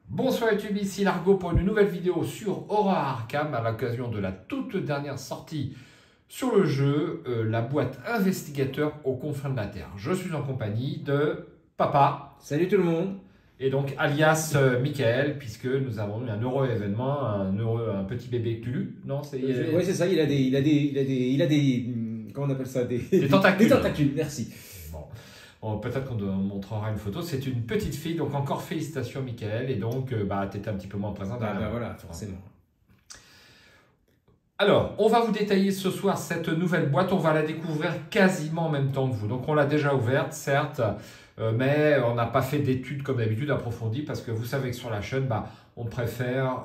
Bonsoir YouTube, ici Largo pour une nouvelle vidéo sur Horror Arkham à l'occasion de la toute dernière sortie sur le jeu, la boîte investigateur aux confins de la Terre. Je suis en compagnie de Papa. Salut tout le monde. Et donc alias Michael, puisque nous avons eu un heureux événement, un petit bébé Cthulhu, non? Oui, c'est ça, il a des, comment on appelle ça? Des tentacules. Des tentacules, merci. Bon, peut-être qu'on montrera une photo. C'est une petite fille, donc encore félicitations Michael. Et donc, tu étais un petit peu moins présent. Voilà, forcément. Alors, on va vous détailler ce soir cette nouvelle boîte. On va la découvrir quasiment en même temps que vous. Donc, on l'a déjà ouverte, certes, mais on n'a pas fait d'études comme d'habitude approfondies parce que vous savez que sur la chaîne, on préfère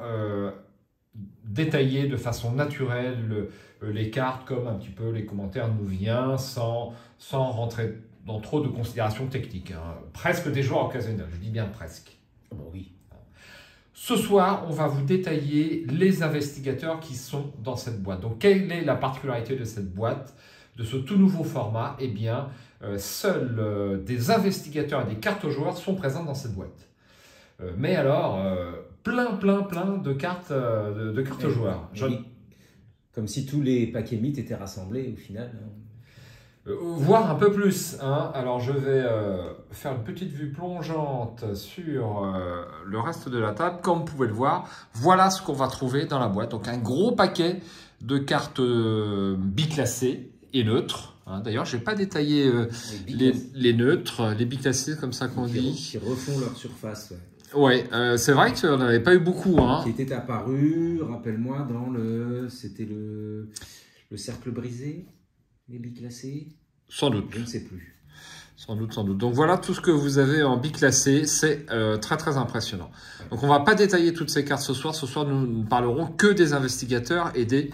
détailler de façon naturelle les cartes comme un petit peu les commentaires nous viennent sans rentrer dans trop de considérations techniques. Presque des joueurs occasionnels, je dis bien presque. Bon, oui. Ce soir, on va vous détailler les investigateurs qui sont dans cette boîte. Donc, quelle est la particularité de cette boîte, de ce tout nouveau format? Eh bien, seuls des investigateurs et des cartes aux joueurs sont présents dans cette boîte. Mais alors, plein de cartes, de cartes aux joueurs. Comme si tous les paquets mythes étaient rassemblés au final. Voire un peu plus. Alors, je vais faire une petite vue plongeante sur le reste de la table. Comme vous pouvez le voir, voilà ce qu'on va trouver dans la boîte. Donc, un gros paquet de cartes biclassées et neutres. D'ailleurs, je n'ai pas détaillé les neutres, les biclassés, comme ça qu'on dit. Qui refont leur surface, ouais. C'est vrai qu'on n'avait pas eu beaucoup. Qui était apparu, rappelle-moi, c'était le cercle brisé. Les biclassés? Sans doute. Je ne sais plus. Sans doute. Donc voilà tout ce que vous avez en biclassé. C'est très impressionnant. Ouais. Donc on ne va pas détailler toutes ces cartes ce soir. Ce soir, nous ne parlerons que des investigateurs et des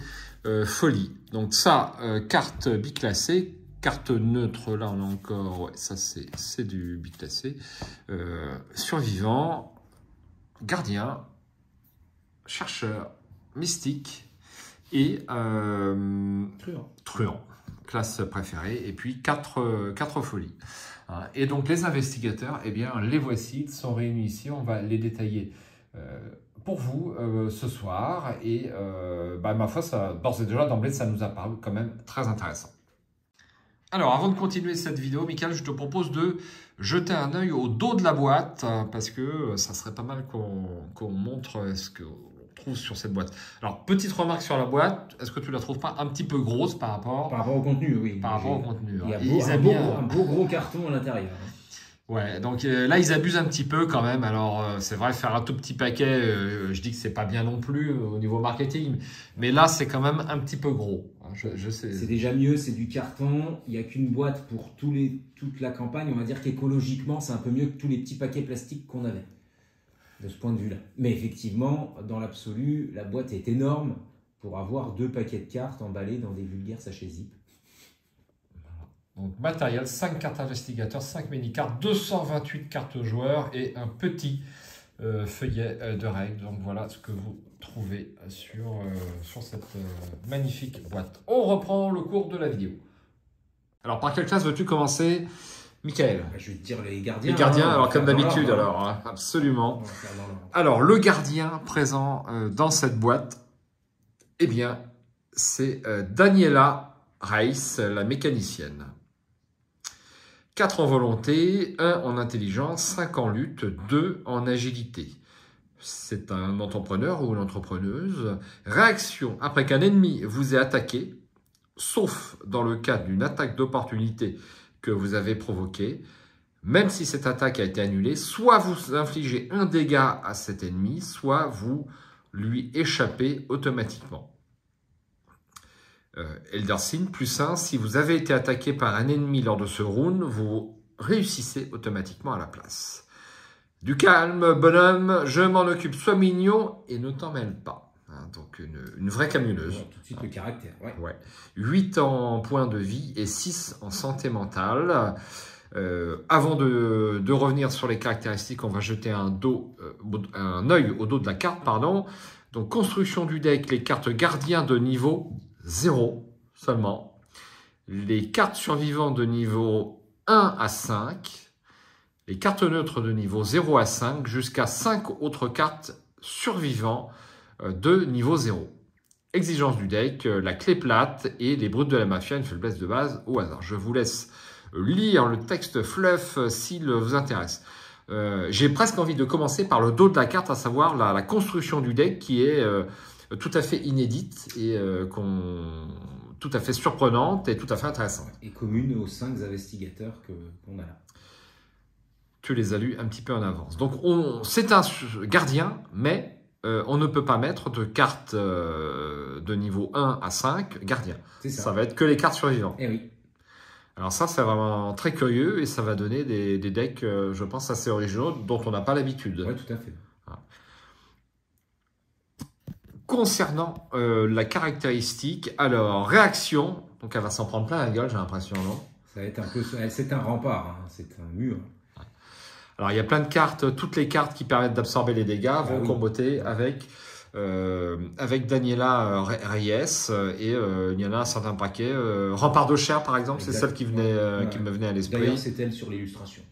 folies. Donc ça, carte biclassée. Carte neutre, là on a encore... Ouais, ça c'est du biclassé. Survivant, gardien, chercheur, mystique et truand. Classe préférée, et puis quatre folies. Et donc les investigateurs, eh bien les voici, ils sont réunis ici, on va les détailler pour vous ce soir, et ma foi, d'ores et déjà d'emblée, ça nous a paru quand même très intéressant. Alors avant de continuer cette vidéo, Michael, je te propose de jeter un œil au dos de la boîte, parce que ça serait pas mal qu'on montre ce que trouve sur cette boîte. Alors, petite remarque sur la boîte, est-ce que tu la trouves pas un petit peu grosse par rapport au contenu? Oui. Par rapport au contenu. Il y a un beau gros carton à l'intérieur. Ouais, donc là, ils abusent un petit peu quand même. Alors, c'est vrai, faire un tout petit paquet, je dis que c'est pas bien non plus au niveau marketing, mais là, c'est quand même un petit peu gros. Je sais. C'est déjà mieux, c'est du carton. Il n'y a qu'une boîte pour toute la campagne. On va dire qu'écologiquement, c'est un peu mieux que tous les petits paquets plastiques qu'on avait. De ce point de vue-là. Mais effectivement, dans l'absolu, la boîte est énorme pour avoir 2 paquets de cartes emballés dans des vulgaires sachets zip. Donc matériel, 5 cartes investigateurs, 5 mini-cartes, 228 cartes joueurs et un petit feuillet de règles. Donc voilà ce que vous trouvez sur cette magnifique boîte. On reprend le cours de la vidéo. Alors par quelle classe veux-tu commencer, Michael? Je vais te dire les gardiens. Les gardiens, alors comme d'habitude, absolument. Alors, le gardien présent dans cette boîte, eh bien, c'est Daniela Reiss, la mécanicienne. 4 en volonté, 1 en intelligence, 5 en lutte, 2 en agilité. C'est un entrepreneur ou une entrepreneuse. Réaction, après qu'un ennemi vous ait attaqué, sauf dans le cas d'une attaque d'opportunité que vous avez provoqué, même si cette attaque a été annulée, soit vous infligez un dégât à cet ennemi, soit vous lui échappez automatiquement. Eldersin, plus 1, si vous avez été attaqué par un ennemi lors de ce round, vous réussissez automatiquement à la place. Du calme, bonhomme, je m'en occupe, sois mignon et ne t'en mêle pas. Donc une vraie camionneuse. Ouais, tout de suite le caractère. Ouais. 8 en points de vie et 6 en santé mentale. Avant de revenir sur les caractéristiques, on va jeter un œil au dos de la carte. Donc construction du deck, les cartes gardiens de niveau 0 seulement. Les cartes survivantes de niveau 1 à 5. les cartes neutres de niveau 0 à 5 jusqu'à 5 autres cartes survivants de niveau 0. Exigence du deck, la clé plate et les brutes de la mafia, une faiblesse de base au hasard. Je vous laisse lire le texte fluff s'il vous intéresse. J'ai presque envie de commencer par le dos de la carte, à savoir la construction du deck qui est tout à fait inédite et tout à fait surprenante et tout à fait intéressante. Et commune aux 5 investigateurs qu'on a là. Tu les as lus un petit peu en avance. Donc c'est un gardien, mais on ne peut pas mettre de cartes de niveau 1 à 5 gardien. Ça va être que les cartes survivantes. Eh oui. Alors ça, c'est vraiment très curieux et ça va donner des decks, je pense, assez originaux dont on n'a pas l'habitude. Oui, tout à fait. Voilà. Concernant la caractéristique, alors réaction, donc elle va s'en prendre plein la gueule, j'ai l'impression, non? Ça va être un peu, c'est un rempart, hein, c'est un mur. Alors il y a plein de cartes, toutes les cartes qui permettent d'absorber les dégâts vont comboter avec Daniela Reyes et il y en a un certain paquet. Rempart de chair par exemple, c'est celle qui me venait à l'esprit. D'ailleurs c'est elle sur l'illustration.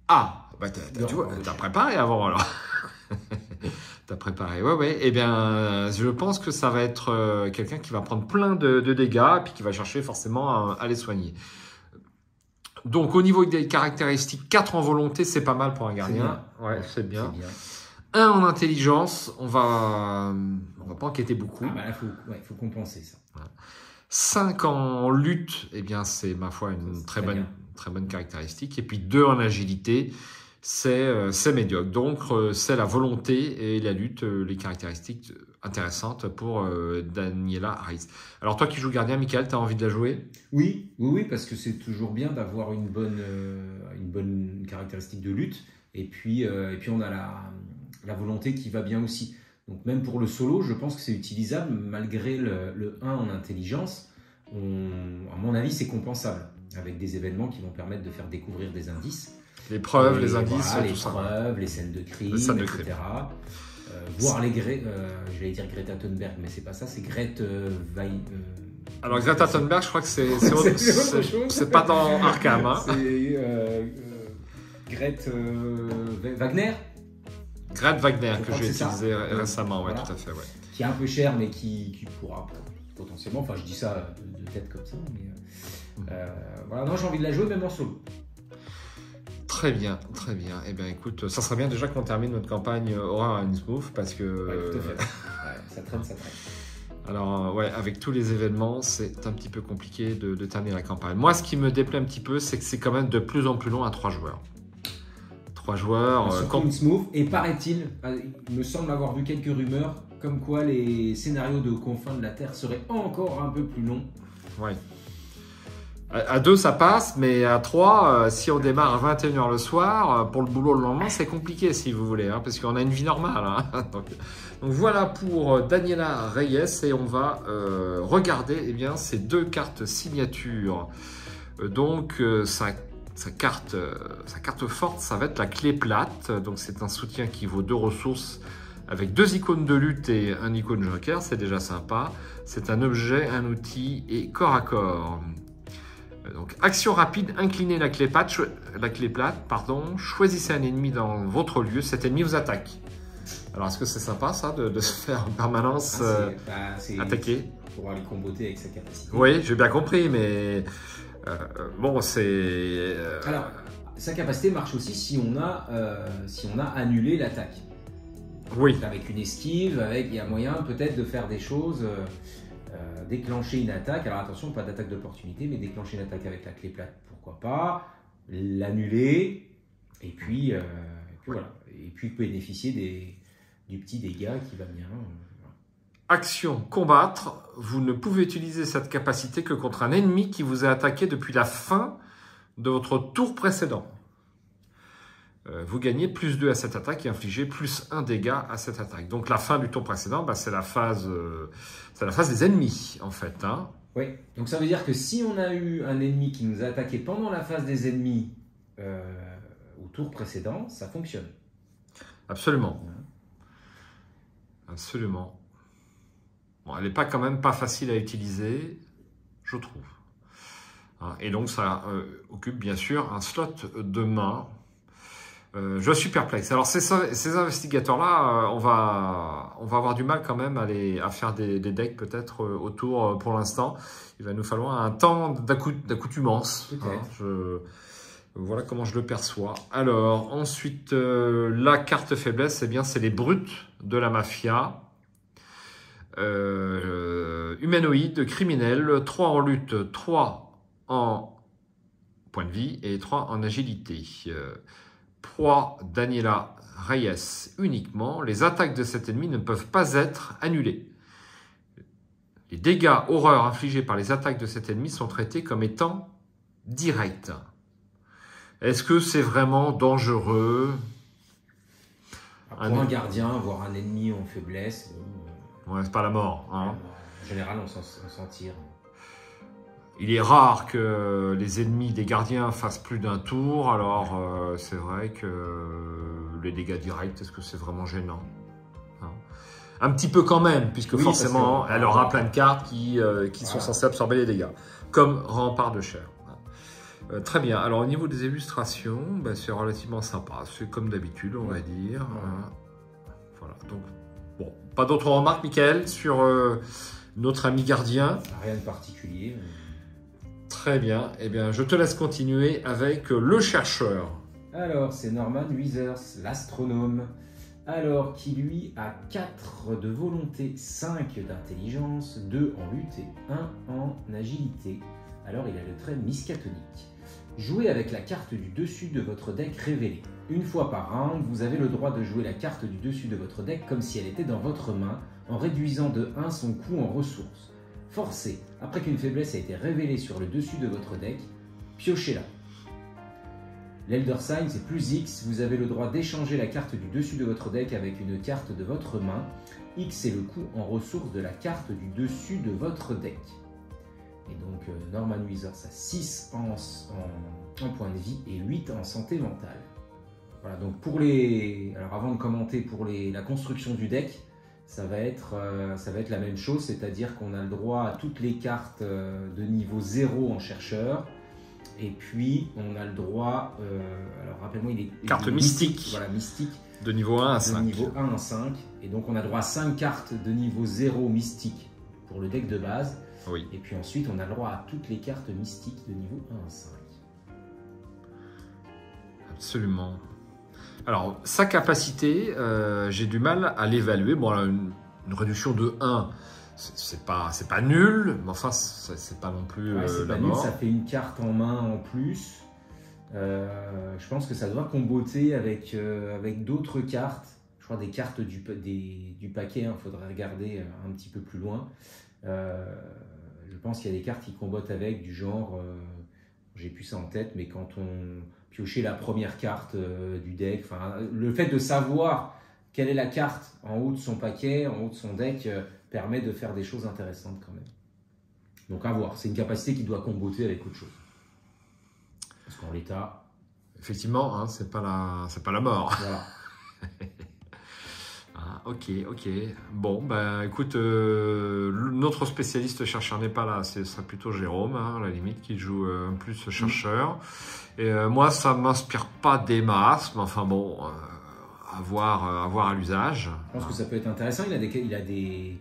Ah, bah tu vois, t'as préparé avant alors. T'as préparé, ouais. Eh bien, je pense que ça va être quelqu'un qui va prendre plein de dégâts et puis qui va chercher forcément à les soigner. Donc, au niveau des caractéristiques, 4 en volonté, c'est pas mal pour un gardien. Ouais, c'est bien. 1 en intelligence, on va pas enquêter beaucoup. Ah bah là, faut compenser ça. Ouais. 5 en lutte, eh bien, c'est ma foi une très bonne caractéristique. Et puis 2 en agilité, c'est médiocre. Donc, c'est la volonté et la lutte, les caractéristiques intéressantes pour Daniela Reyes. Alors, toi qui joues gardien, Michael, tu as envie de la jouer? Oui, parce que c'est toujours bien d'avoir une bonne caractéristique de lutte. Et puis on a la volonté qui va bien aussi. Donc, même pour le solo, je pense que c'est utilisable, malgré le 1 en intelligence. À mon avis, c'est compensable, avec des événements qui vont permettre de faire découvrir des indices. Les preuves, les indices, voilà, tout ça. Les preuves, les scènes de crime, etc. Voir j'allais dire Greta Thunberg, mais c'est pas ça, c'est Greta alors Greta Thunberg, je crois que c'est pas dans Arkham. Hein. C'est Greta Wagner. Greta Wagner, que j'ai utilisé récemment, voilà. Tout à fait, ouais. Qui est un peu cher, mais qui pourra potentiellement, enfin je dis ça de tête comme ça, mais voilà, non, j'ai envie de la jouer même en solo. Très bien. Eh bien, écoute, ça serait bien déjà qu'on termine notre campagne Horror and Smooth parce que... Ouais, tout à fait. Ça traîne. Alors, avec tous les événements, c'est un petit peu compliqué de terminer la campagne. Moi, ce qui me déplaît un petit peu, c'est que c'est quand même de plus en plus long à 3 joueurs. 3 joueurs... Surtout Smooth, et paraît-il, il me semble avoir vu quelques rumeurs, comme quoi les scénarios de Confins de la Terre seraient encore un peu plus longs. Ouais. À 2, ça passe, mais à 3, si on démarre à 21h le soir, pour le boulot le lendemain, c'est compliqué si vous voulez, parce qu'on a une vie normale. Hein. Donc voilà pour Daniela Reyes, et on va regarder ces 2 cartes signatures. Donc sa carte forte, ça va être la clé plate. Donc c'est un soutien qui vaut 2 ressources avec 2 icônes de lutte et un icône joker, c'est déjà sympa. C'est un objet, un outil et corps à corps. Donc, action rapide, inclinez la clé plate, choisissez un ennemi dans votre lieu, cet ennemi vous attaque. Alors, est-ce que c'est sympa ça de se faire en permanence attaquer? Pour aller comboter avec sa capacité. Oui, j'ai bien compris, mais bon, c'est... Alors, sa capacité marche aussi si on a annulé l'attaque. Oui. Avec une esquive, il y a moyen peut-être de faire des choses... déclencher une attaque, alors attention, pas d'attaque d'opportunité, mais déclencher une attaque avec la clé plate, pourquoi pas, l'annuler, et puis voilà, et puis bénéficier du petit dégât qui va bien. Action, combattre, vous ne pouvez utiliser cette capacité que contre un ennemi qui vous a attaqué depuis la fin de votre tour précédent. Vous gagnez plus 2 à cette attaque et infligez plus 1 dégât à cette attaque. Donc la fin du tour précédent, c'est la phase des ennemis en fait. Hein. Oui, donc ça veut dire que si on a eu un ennemi qui nous a attaqué pendant la phase des ennemis au tour précédent, ça fonctionne. Absolument. Absolument. Bon, elle n'est quand même pas facile à utiliser, je trouve. Hein, et donc ça occupe bien sûr un slot de main. Je suis perplexe. Alors ces investigateurs-là, on va avoir du mal quand même à faire des decks peut-être autour pour l'instant. Il va nous falloir un temps d'accoutumance. Hein, voilà comment je le perçois. Alors ensuite, la carte faiblesse, eh bien c'est les brutes de la mafia. Humanoïde, criminel, 3 en lutte, 3 en point de vie et 3 en agilité. Proie Daniela Reyes uniquement. Les attaques de cet ennemi ne peuvent pas être annulées. Les dégâts horreurs infligés par les attaques de cet ennemi sont traités comme étant directs. Est-ce que c'est vraiment dangereux? Pour un gardien, voir un ennemi en faiblesse... Ouais, c'est pas la mort. Hein. En général, on s'en tire. Il est rare que les ennemis des gardiens fassent plus d'un tour, alors c'est vrai que les dégâts directs, est-ce que c'est vraiment gênant? Hein. Un petit peu quand même, puisque oui, forcément, elle aura plein de cartes qui sont censées absorber les dégâts, comme Rempart de chair. Très bien, alors au niveau des illustrations, ben, c'est relativement sympa, c'est comme d'habitude, on va dire. Hein. Voilà, donc, bon, pas d'autres remarques, Michael, sur notre ami gardien? Rien de particulier. Très bien, eh bien, je te laisse continuer avec le chercheur. Alors, c'est Norman Withers, l'astronome. Alors, qui lui a 4 de volonté, 5 d'intelligence, 2 en lutte et 1 en agilité. Alors, il a le trait miskatonique. Jouez avec la carte du dessus de votre deck révélée. Une fois par round, vous avez le droit de jouer la carte du dessus de votre deck comme si elle était dans votre main, en réduisant de 1 son coût en ressources. Forcez, après qu'une faiblesse a été révélée sur le dessus de votre deck, piochez-la. L'Elder Sign, c'est plus X, vous avez le droit d'échanger la carte du dessus de votre deck avec une carte de votre main. X est le coût en ressources de la carte du dessus de votre deck. Et donc Norman Withers a 6 en points de vie et 8 en santé mentale. Voilà, donc pour les... Alors avant de commenter pour la construction du deck, ça va être la même chose, c'est-à-dire qu'on a le droit à toutes les cartes de niveau 0 en chercheur, et puis on a le droit, alors rappelle-moi, il est... Carte mystique. Voilà, mystique. De niveau 1 à 5. De niveau 1 à 5, et donc on a le droit à 5 cartes de niveau 0 mystique pour le deck de base, oui. Et puis ensuite on a le droit à toutes les cartes mystiques de niveau 1 à 5. Absolument. Alors, sa capacité, j'ai du mal à l'évaluer. Bon, une réduction de 1, c'est pas nul, mais enfin, c'est pas non plus c'est la pas mort. Nul, ça fait une carte en main en plus. Je pense que ça doit comboter avec d'autres cartes. Je crois des cartes du paquet, il faudrait regarder un petit peu plus loin. Je pense qu'il y a des cartes qui combattent avec, du genre, j'ai plus ça en tête, mais quand on... piocher la première carte du deck. Enfin, le fait de savoir quelle est la carte en haut de son paquet, en haut de son deck, permet de faire des choses intéressantes quand même. Donc à voir, c'est une capacité qui doit comboter avec autre chose. Parce qu'en l'état... Effectivement, hein, c'est pas la mort. Voilà. Ah, ok. Bon, ben écoute, notre spécialiste chercheur n'est pas là, ce serait plutôt Jérôme, hein, à la limite, qui joue un plus chercheur. Et moi, ça m'inspire pas des masses, mais enfin bon, à voir à l'usage. Je pense que ça peut être intéressant. Il a des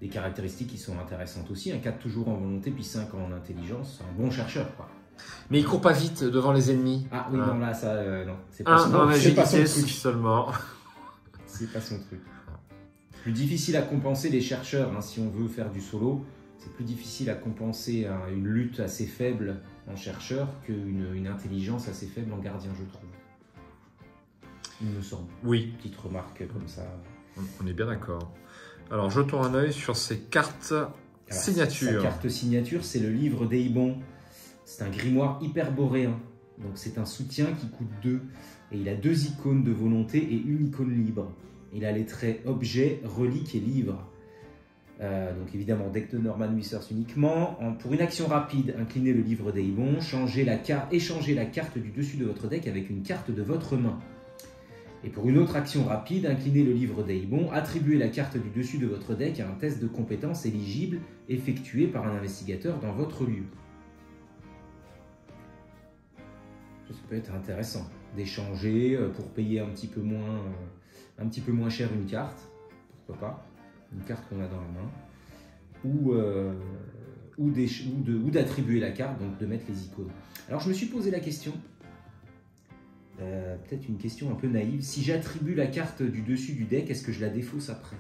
caractéristiques qui sont intéressantes aussi. Un 4 toujours en volonté, puis 5 en intelligence. C'est un bon chercheur, quoi. Mais il court pas vite devant les ennemis. Ah oui, non, là, ça, non. C'est pas son agilité truc. Seulement. C'est pas son truc. Plus difficile à compenser les chercheurs, hein, si on veut faire du solo. C'est plus difficile à compenser une lutte assez faible en chercheur qu'une intelligence assez faible en gardien, je trouve. Il me semble. Oui. Petite remarque comme ça. On est bien d'accord. Alors, jetons un œil sur ces cartes signature. Sa carte signature, c'est le livre d'Eibon. C'est un grimoire hyperboréen. Donc, c'est un soutien qui coûte 2. Et il a 2 icônes de volonté et une icône libre. Il a les traits objet, relique et livre. Donc évidemment, deck de Norman Withers uniquement. Pour une action rapide, inclinez le livre d'Eibon, échangez la carte du dessus de votre deck avec une carte de votre main. Et pour une autre action rapide, inclinez le livre d'Eibon, attribuez la carte du dessus de votre deck à un test de compétence éligible effectué par un investigateur dans votre lieu. Ça peut être intéressant d'échanger pour payer un petit peu moins cher une carte, pourquoi pas, une carte qu'on a dans la main, ou d'attribuer la carte, donc de mettre les icônes. Alors je me suis posé la question, peut-être une question un peu naïve, si j'attribue la carte du dessus du deck, est-ce que je la défausse après?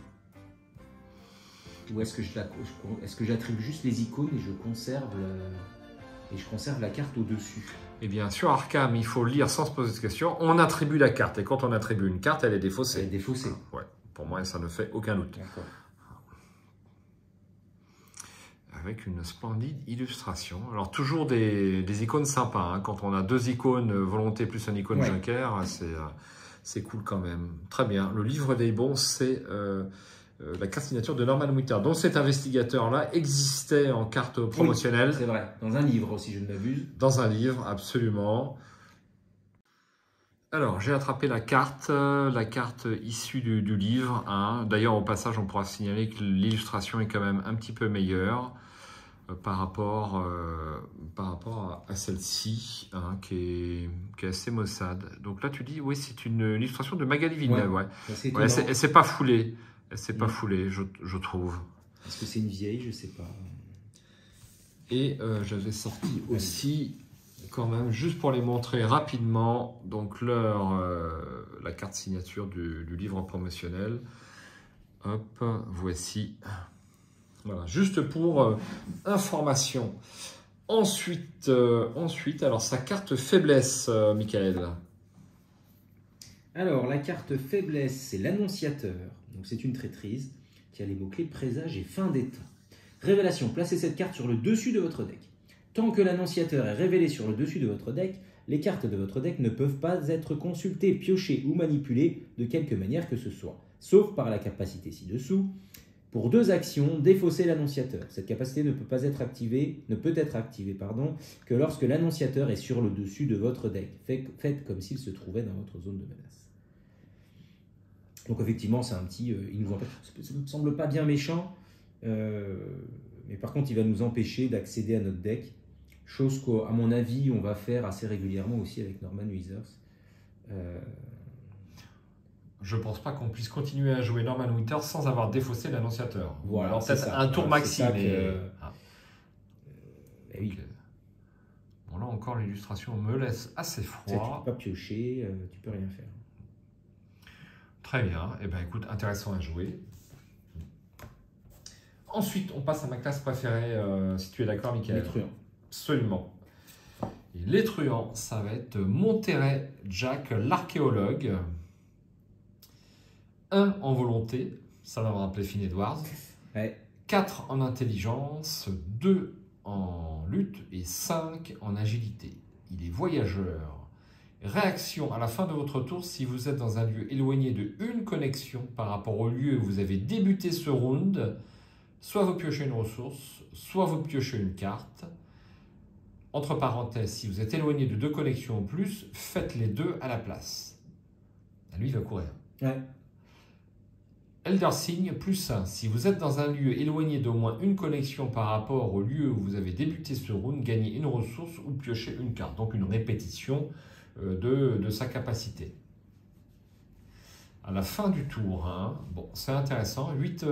Ou est-ce que j'attribue juste les icônes et je conserve la carte au-dessus? Eh bien, sur Arkham, il faut lire sans se poser de questions. On attribue la carte. Et quand on attribue une carte, elle est défaussée. Elle est défaussée. Ouais. Pour moi, ça ne fait aucun doute. D'accord. Avec une splendide illustration. Alors, toujours des icônes sympas. Hein. Quand on a 2 icônes volonté plus une icône joker, c'est cool quand même. Très bien. Le livre des bons, c'est la carte signature de Norman Winter. Donc, cet investigateur-là existait en carte promotionnelle. Oui, c'est vrai. Dans un livre, si je ne m'abuse. Dans un livre, absolument. Alors, j'ai attrapé la carte issue du livre. Hein. D'ailleurs, au passage, on pourra signaler que l'illustration est quand même un petit peu meilleure par rapport à celle-ci, hein, qui est assez maussade. Donc là, tu dis, oui, c'est une illustration de Magali Villeneuve. Ouais. Ouais, elle s'est pas foulée. Elle s'est pas foulée, je trouve. Est-ce que c'est une vieille? Je sais pas. Et j'avais sorti aussi, quand même, juste pour les montrer rapidement, donc la carte signature du livre promotionnel. Hop, voici. Voilà, juste pour information. Ensuite, alors sa carte faiblesse, Michael. Alors, la carte faiblesse, c'est l'annonciateur. Donc, c'est une traîtrise qui a les mots-clés présage et fin des temps. Révélation, placez cette carte sur le dessus de votre deck. Tant que l'annonciateur est révélé sur le dessus de votre deck, les cartes de votre deck ne peuvent pas être consultées, piochées ou manipulées de quelque manière que ce soit, sauf par la capacité ci-dessous. Pour 2 actions, défausser l'annonciateur. Cette capacité ne peut être activée que lorsque l'annonciateur est sur le dessus de votre deck. Faites comme s'il se trouvait dans votre zone de menace. Donc effectivement, c'est un petit... il nous empêche. Ça ne me semble pas bien méchant, mais par contre, il va nous empêcher d'accéder à notre deck. Chose qu'à mon avis, on va faire assez régulièrement aussi avec Norman Withers. Je ne pense pas qu'on puisse continuer à jouer Norman Winters sans avoir défaussé l'annonciateur. Voilà, alors peut-être un tour maxi. Oui. Bon, là encore, l'illustration me laisse assez froid. Tu ne peux pas piocher, tu ne peux rien faire. Très bien. Eh bien, écoute, intéressant à jouer. Ensuite, on passe à ma classe préférée, si tu es d'accord, Michael. Les truands. Absolument. Et les truands, ça va être Monterey Jack, l'archéologue. 1 en volonté, ça va me rappeler Finn Edwards. Ouais. 4 en intelligence, 2 en lutte et 5 en agilité. Il est voyageur. Réaction à la fin de votre tour, si vous êtes dans un lieu éloigné de une connexion par rapport au lieu où vous avez débuté ce round, soit vous piochez une ressource, soit vous piochez une carte. Entre parenthèses, si vous êtes éloigné de 2 connexions ou plus, faites les 2 à la place. Lui, il va courir. Ouais. Elder Sign, +1. Si vous êtes dans un lieu éloigné d'au moins une connexion par rapport au lieu où vous avez débuté ce round, gagnez une ressource ou piochez une carte. Donc une répétition de sa capacité. À la fin du tour, hein, bon, c'est intéressant, 8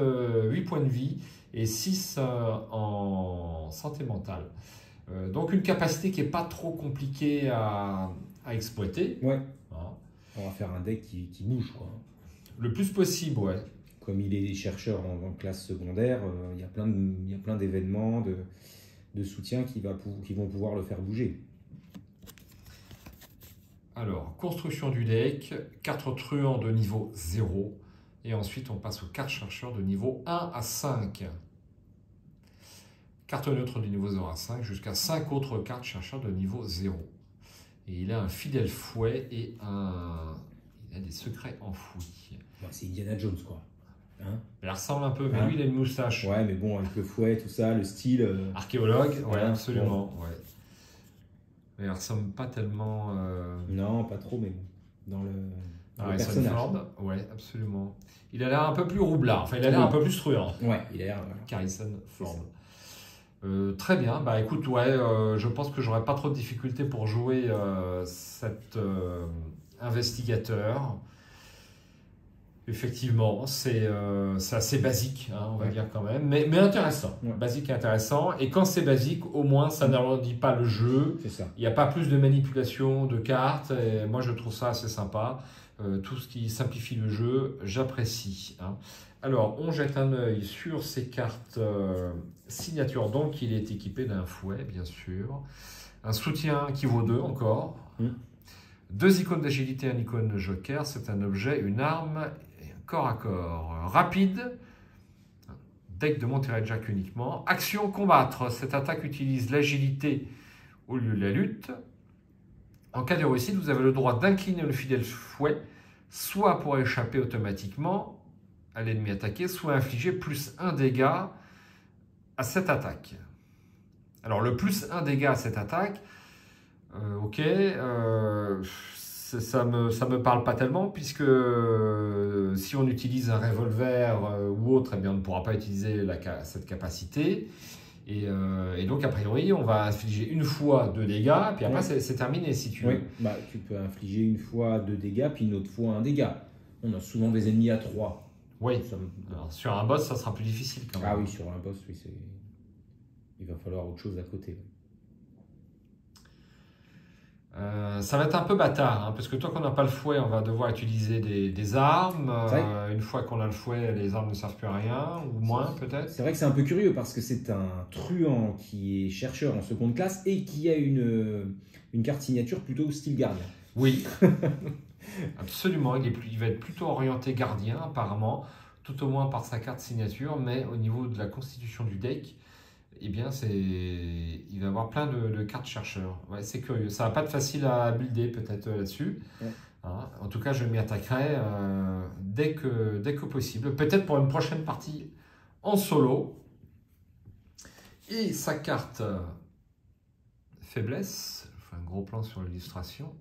points de vie et 6 en santé mentale. Donc une capacité qui n'est pas trop compliquée à exploiter. Ouais. Hein. On va faire un deck qui bouge, quoi. Le plus possible, ouais. Comme il est chercheur en classe secondaire, il y a plein d'événements, de soutien qui vont pouvoir le faire bouger. Alors, construction du deck, 4 truands de niveau 0. Et ensuite, on passe aux 4 chercheurs de niveau 1 à 5. Carte neutre de niveau 0 à 5, jusqu'à 5 autres cartes chercheurs de niveau 0. Et il a un fidèle fouet et il a des secrets enfouis. C'est Indiana Jones, quoi. Hein, il ressemble un peu, mais lui, il a une moustache. Ouais, mais bon, avec le fouet, tout ça, le style... Archéologue, ouais, absolument. Bon. Ouais. Mais il ressemble pas tellement... Non, pas trop, mais bon. Dans le personnage. Ford, ouais, absolument. Il a l'air un peu plus roublard, enfin, il a l'air un peu plus truand. Ouais, il a l'air... Voilà. Harrison Ford. Très bien. Bah écoute, ouais, je pense que j'aurais pas trop de difficultés pour jouer cet investigateur. Effectivement, c'est assez basique, hein, on va Ouais. dire quand même, mais intéressant. Ouais. Basique et intéressant. Et quand c'est basique, au moins, ça n'alourdit pas le jeu. C'est ça. Il n'y a pas plus de manipulation de cartes. Et moi, je trouve ça assez sympa. Tout ce qui simplifie le jeu, j'apprécie, hein. Alors, on jette un œil sur ces cartes signature. Donc, il est équipé d'un fouet, bien sûr. Un soutien qui vaut 2 encore. Mm. 2 icônes d'agilité, un icône joker. C'est un objet, une arme, et un corps à corps. Rapide. Deck de Monterey Jack uniquement. Action combattre. Cette attaque utilise l'agilité au lieu de la lutte. En cas de réussite, vous avez le droit d'incliner le fidèle fouet, soit pour échapper automatiquement à l'ennemi attaqué, soit infliger plus 1 dégât à cette attaque. Alors le plus 1 dégât à cette attaque, ok, ça me parle pas tellement, puisque si on utilise un revolver ou autre, eh bien, on ne pourra pas utiliser cette capacité. Et donc, a priori, on va infliger une fois 2 dégâts, puis après, c'est terminé, si tu veux. Oui, bah, tu peux infliger une fois 2 dégâts, puis une autre fois 1 dégât. On a souvent des ennemis à 3. Oui. Alors, sur un boss, ça sera plus difficile quand même. Ah oui, sur un boss, oui, il va falloir autre chose à côté. Ça va être un peu bâtard, hein, parce que tant qu'on n'a pas le fouet, on va devoir utiliser des armes. Une fois qu'on a le fouet, les armes ne servent plus à rien, ou moins peut-être. C'est vrai que c'est un peu curieux, parce que c'est un truand qui est chercheur en seconde classe et qui a une carte signature plutôt style gardien. Oui, absolument. Il va être plutôt orienté gardien, apparemment, tout au moins par sa carte signature, mais au niveau de la constitution du deck, eh bien, il va avoir plein de cartes chercheurs. Ouais, c'est curieux. Ça va pas être facile à builder peut-être là-dessus. Ouais. Hein, en tout cas, je m'y attaquerai dès que possible. Peut-être pour une prochaine partie en solo. Et sa carte faiblesse, je fais un gros plan sur l'illustration.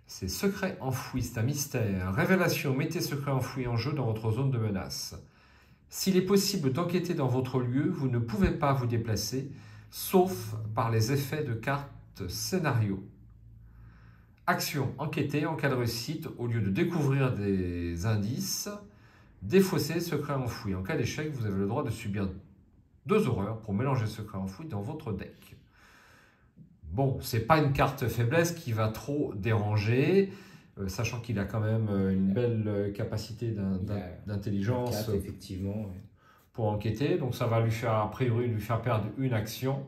C'est secret enfoui, c'est un mystère. Révélation, mettez secret enfoui en jeu dans votre zone de menace. S'il est possible d'enquêter dans votre lieu, vous ne pouvez pas vous déplacer, sauf par les effets de cartes scénario. Action, enquêter en cas de réussite, au lieu de découvrir des indices, défausser secret enfoui. En cas d'échec, vous avez le droit de subir 2 horreurs pour mélanger secret enfoui dans votre deck. Bon, c'est pas une carte faiblesse qui va trop déranger, sachant qu'il a quand même une belle capacité d'intelligence effectivement, ouais, pour enquêter. Donc ça va lui faire, a priori, lui faire perdre une action.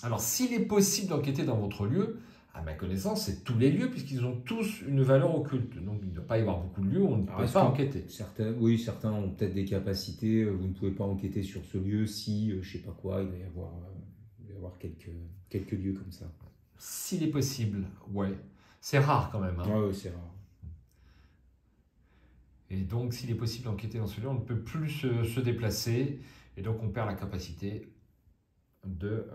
Alors, s'il est possible d'enquêter dans votre lieu, à ma connaissance, c'est tous les lieux, puisqu'ils ont tous une valeur occulte. Donc, il ne doit pas y avoir beaucoup de lieux où on ne peut pas enquêter. Certains ont peut-être des capacités. Vous ne pouvez pas enquêter sur ce lieu si, je ne sais pas quoi, il va y avoir quelques lieux comme ça. S'il est possible, ouais. C'est rare quand même. Hein. Ouais, c'est rare. Et donc, s'il est possible d'enquêter dans ce lieu, on ne peut plus se déplacer. Et donc, on perd la capacité de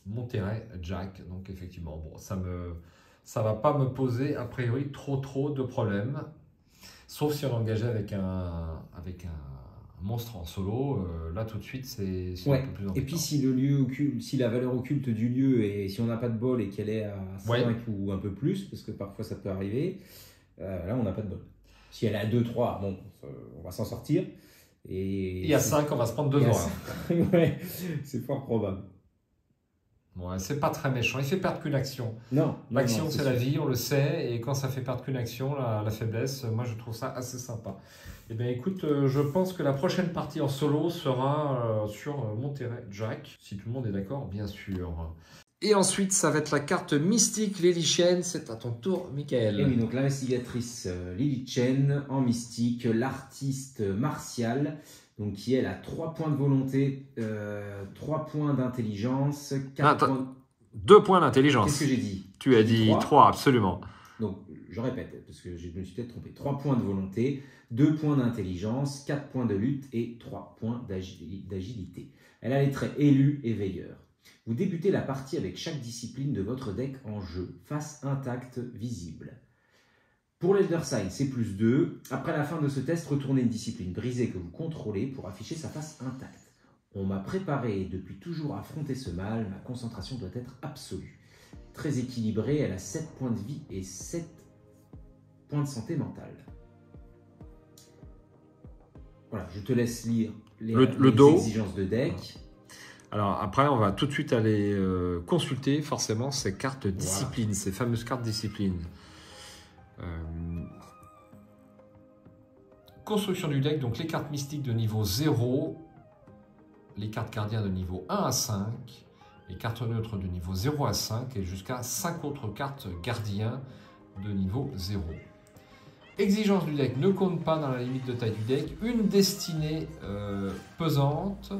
Monterey Jack. Donc, effectivement, bon, ça va pas me poser, a priori, trop de problèmes. Sauf si on l'engageait avec un monstre en solo. Là, tout de suite, c'est ouais. un peu plus embêtant. Et puis, si le lieu occulte, si la valeur occulte du lieu, et si on n'a pas de bol et qu'elle est à 5 ou un peu plus, parce que parfois ça peut arriver, là, on n'a pas de bol. Si elle est à 2-3, bon, on va s'en sortir. Et à 5, on va se prendre 2 horreurs. Ouais, c'est fort probable. Ouais, c'est pas très méchant. Il fait perdre qu'une action. Non. L'action, c'est la vie, on le sait. Et quand ça fait perdre qu'une action, la faiblesse, moi, je trouve ça assez sympa. Eh bien, écoute, je pense que la prochaine partie en solo sera sur Monterey Jack. Si tout le monde est d'accord, bien sûr. Et ensuite, ça va être la carte mystique Lily Chen. C'est à ton tour, Michael. Et oui, donc l'investigatrice Lily Chen en mystique, l'artiste martiale, donc qui elle a 3 points de volonté, 3 points d'intelligence, 4 points... 2 points d'intelligence. Qu'est-ce que j'ai dit? Tu as dit 3, absolument. Donc, je répète, parce que je me suis peut-être trompé. 3 points de volonté, 2 points d'intelligence, 4 points de lutte et 3 points d'agilité. Elle a les traits élu et veilleur. Vous débutez la partie avec chaque discipline de votre deck en jeu, face intacte visible. Pour l'Elder Sign, c'est +2. Après la fin de ce test, retournez une discipline brisée que vous contrôlez pour afficher sa face intacte. On m'a préparé depuis toujours à affronter ce mal, ma concentration doit être absolue. Très équilibrée, elle a 7 points de vie et 7 points de santé mentale. Voilà, je te laisse lire les exigences de deck. Alors après, on va tout de suite aller consulter forcément ces cartes discipline, voilà. Ces fameuses cartes discipline. Construction du deck, donc les cartes mystiques de niveau 0, les cartes gardiens de niveau 1 à 5, les cartes neutres de niveau 0 à 5 et jusqu'à 5 autres cartes gardiens de niveau 0. Exigence du deck, ne compte pas dans la limite de taille du deck, une destinée pesante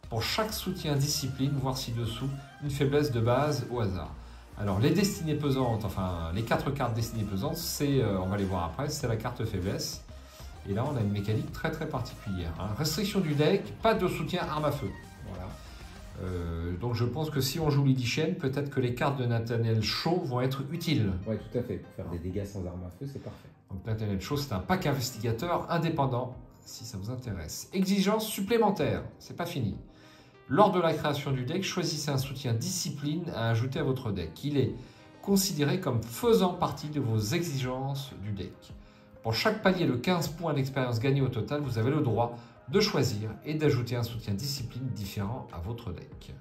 pour chaque soutien discipline, voir ci-dessous, une faiblesse de base au hasard. Alors les destinées pesantes, enfin les 4 cartes destinées pesantes, c'est, on va les voir après, c'est la carte faiblesse. Et là on a une mécanique très particulière. Hein. Restriction du deck, pas de soutien arme à feu. Voilà. Donc je pense que si on joue Lily Chen, peut-être que les cartes de Nathaniel Shaw vont être utiles. Oui, tout à fait. Pour faire des dégâts sans arme à feu, c'est parfait. Donc Nathaniel Shaw, c'est un pack investigateur indépendant, si ça vous intéresse. Exigence supplémentaire, c'est pas fini. Lors de la création du deck, choisissez un soutien discipline à ajouter à votre deck. Il est considéré comme faisant partie de vos exigences du deck. Pour chaque palier de 15 points d'expérience gagnés au total, vous avez le droit de choisir et d'ajouter un soutien discipline différent à votre deck.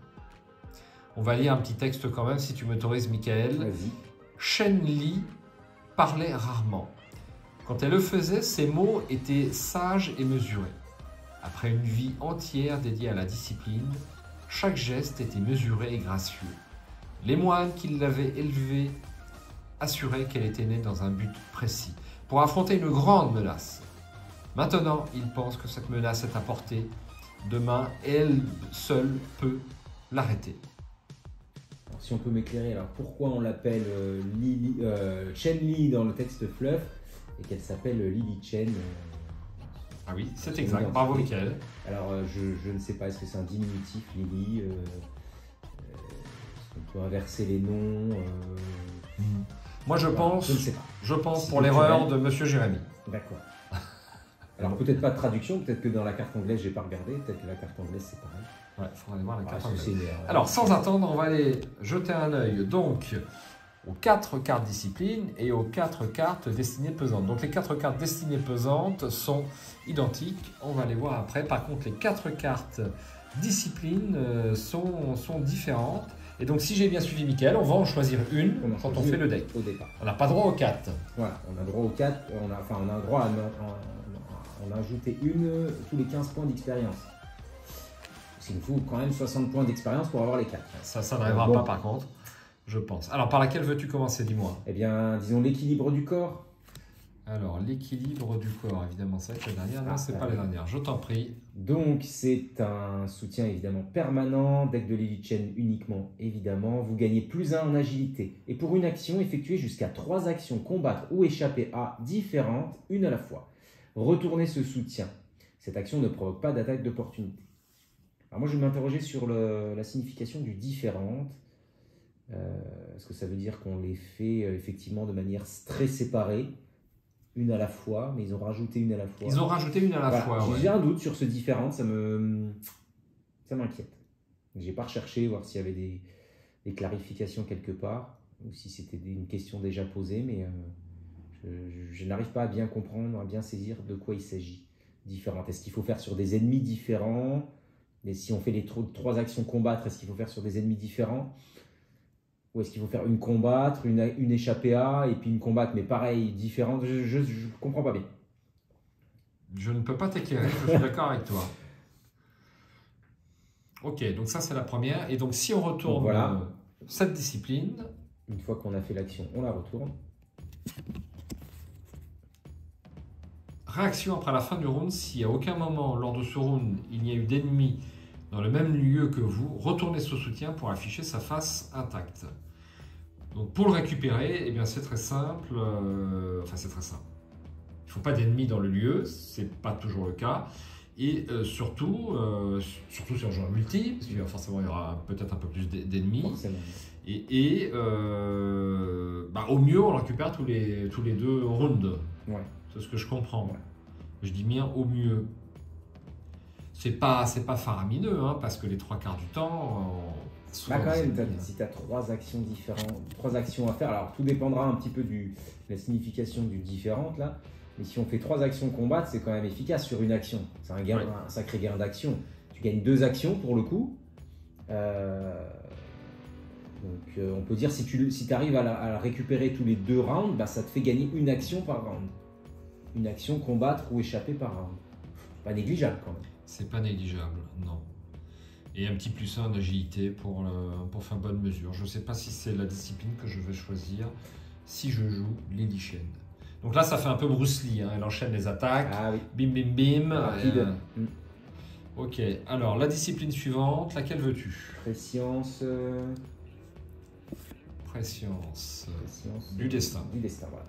On va lire un petit texte quand même, si tu m'autorises, Michael. Vas-y. Shen Li parlait rarement. Quand elle le faisait, ses mots étaient sages et mesurés. Après une vie entière dédiée à la discipline, chaque geste était mesuré et gracieux. Les moines qui l'avaient élevée assuraient qu'elle était née dans un but précis, pour affronter une grande menace. Maintenant, il pense que cette menace est à portée de main et elle seule peut l'arrêter. Si on peut m'éclairer, alors pourquoi on l'appelle Chen Li dans le texte Fluff et qu'elle s'appelle Lily Chen Ah oui, c'est exact. Bravo, Michael. Alors, je ne sais pas, est-ce que c'est un diminutif, Lily est-ce qu'on peut inverser les noms Moi, je pense, je ne sais pas. Je pense pour l'erreur de Monsieur Jérémy. D'accord. Alors, peut-être pas de traduction, peut-être que dans la carte anglaise, j'ai pas regardé, peut-être que la carte anglaise, c'est pareil. Ouais, il faudra aller voir la carte anglaise. Anglaise. Alors, sans attendre, on va aller jeter un œil donc aux 4 cartes discipline et aux 4 cartes destinées pesantes. Donc, les 4 cartes destinées pesantes sont identiques. On va les voir après. Par contre, les 4 cartes discipline sont différentes. Et donc, si j'ai bien suivi Michael, on va en choisir une quand on fait le deck. Au départ. On n'a pas droit aux 4. Voilà, on a droit aux 4. On a droit à on a ajouté une tous les 15 points d'expérience. Il nous faut quand même 60 points d'expérience pour avoir les 4. Ça n'arrivera pas par contre, je pense. Alors, par laquelle veux-tu commencer, dis-moi? Eh bien, disons l'équilibre du corps. Alors, l'équilibre du corps, évidemment, c'est la dernière. Non, c'est pas la dernière, je t'en prie. Donc, c'est un soutien évidemment permanent, deck de Lily Chen uniquement, évidemment. Vous gagnez +1 en agilité. Et pour une action, effectuez jusqu'à 3 actions combattre ou échapper à différentes, une à la fois. Retournez ce soutien. Cette action ne provoque pas d'attaque d'opportunité. Alors moi, je vais m'interroger sur la signification du différente. Est-ce que ça veut dire qu'on les fait effectivement de manière très séparée, une à la fois, mais ils ont rajouté une à la fois. Ils ont rajouté une à la fois, J'ai un doute sur ce différente, ça m'inquiète. Je n'ai pas recherché, voir s'il y avait des clarifications quelque part, ou si c'était une question déjà posée, mais je n'arrive pas à bien comprendre, à bien saisir de quoi il s'agit. Différente. Est-ce qu'il faut faire sur des ennemis différents? Et si on fait les 3 actions combattre, est-ce qu'il faut faire sur des ennemis différents? Ou est-ce qu'il faut faire une combattre, une échapper à, et puis une combattre, mais pareil, différente? Je ne comprends pas bien. Je ne peux pas t'éclairer, je suis d'accord avec toi. Ok, donc ça c'est la première. Et donc si on retourne voilà. Cette discipline... Une fois qu'on a fait l'action, on la retourne. Réaction après la fin du round, si à aucun moment lors de ce round il n'y a eu d'ennemis dans le même lieu que vous, retournez ce soutien pour afficher sa face intacte. Donc pour le récupérer, eh bien c'est très simple. C'est très simple. Il ne faut pas d'ennemis dans le lieu, c'est pas toujours le cas. Et surtout si on joue en multi, parce que forcément il y aura peut-être un peu plus d'ennemis. Au mieux, on récupère tous les 2 rounds. Ouais. C'est ce que je comprends. Ouais. Je dis bien au mieux. C'est pas faramineux, hein, parce que les 3/4 du temps... Quand même, si tu as 3 actions différentes, 3 actions à faire, alors tout dépendra un petit peu de la signification du différente là, mais si on fait 3 actions combattre, c'est quand même efficace sur une action. C'est un sacré gain d'action. Tu gagnes 2 actions pour le coup. Donc on peut dire si tu arrives à récupérer tous les 2 rounds, ça te fait gagner une action par round. Une action combattre ou échapper par round. Pas négligeable quand même. C'est pas négligeable, non. Et un petit +1 d'agilité pour faire bonne mesure. Je ne sais pas si c'est la discipline que je vais choisir si je joue Lily Shen. Donc là, ça fait un peu Bruce Lee. Hein. Elle enchaîne les attaques. Ah oui. Bim, bim, bim. Rapide. Ok. Alors, la discipline suivante, laquelle veux-tu? Préscience. Préscience. Du destin. Du destin, voilà.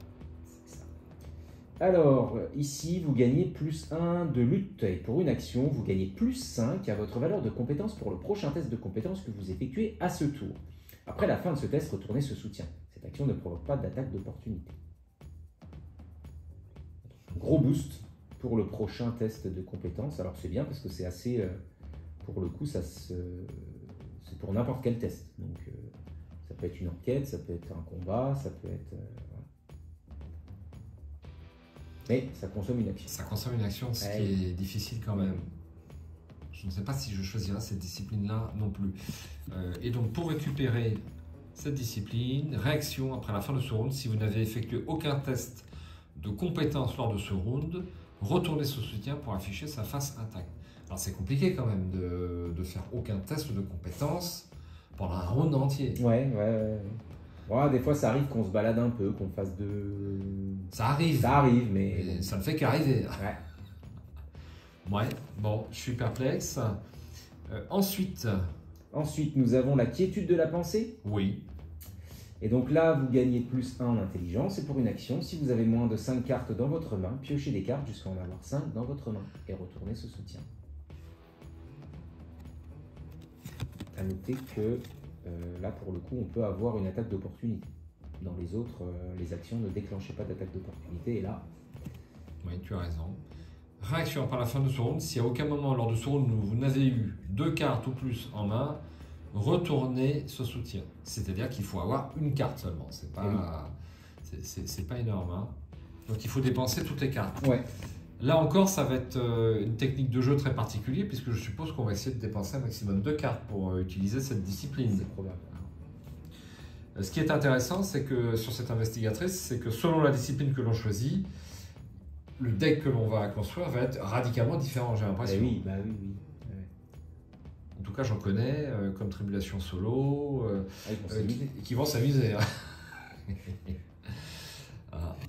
Alors, ici, vous gagnez +1 de lutte et pour une action, vous gagnez +5 à votre valeur de compétence pour le prochain test de compétence que vous effectuez à ce tour. Après la fin de ce test, retournez ce soutien. Cette action ne provoque pas d'attaque d'opportunité. Gros boost pour le prochain test de compétence. Alors c'est bien parce que c'est assez... pour le coup, c'est pour n'importe quel test. Donc ça peut être une enquête, ça peut être un combat, ça peut être... Mais ça consomme une action. Ça consomme une action, ce qui est difficile quand même. Je ne sais pas si je choisirais cette discipline-là non plus. Et donc, pour récupérer cette discipline, réaction après la fin de ce round, si vous n'avez effectué aucun test de compétence lors de ce round, retournez ce soutien pour afficher sa face intacte. Alors, c'est compliqué quand même de faire aucun test de compétence pendant un round entier. Ouais. Des fois, ça arrive qu'on se balade un peu, qu'on fasse de... Ça arrive. Ça arrive, mais... Ça ne fait qu'arriver. Ouais. Bon, je suis perplexe. Ensuite, nous avons la quiétude de la pensée. Oui. Et donc là, vous gagnez +1 en intelligence. Et pour une action, si vous avez moins de 5 cartes dans votre main, piochez des cartes jusqu'à en avoir 5 dans votre main. Et retournez ce soutien. À noter que... là, pour le coup, on peut avoir une attaque d'opportunité. Dans les autres, les actions ne déclenchaient pas d'attaque d'opportunité. Et là... Oui, tu as raison. Réaction par la fin de ce round. Si à aucun moment lors de ce round, vous n'avez eu 2 cartes ou plus en main, retournez ce soutien. C'est-à-dire qu'il faut avoir une carte seulement. C'est pas, c'est pas énorme. Hein. Donc il faut dépenser toutes les cartes. Ouais. Là encore, ça va être une technique de jeu très particulière puisque je suppose qu'on va essayer de dépenser un maximum de cartes pour utiliser cette discipline. C'est probable. Ce qui est intéressant, c'est que sur cette investigatrice, c'est que selon la discipline que l'on choisit, le deck que l'on va construire va être radicalement différent, j'ai l'impression. Oui. En tout cas, j'en connais, comme Tribulation Solo, qui vont s'amuser.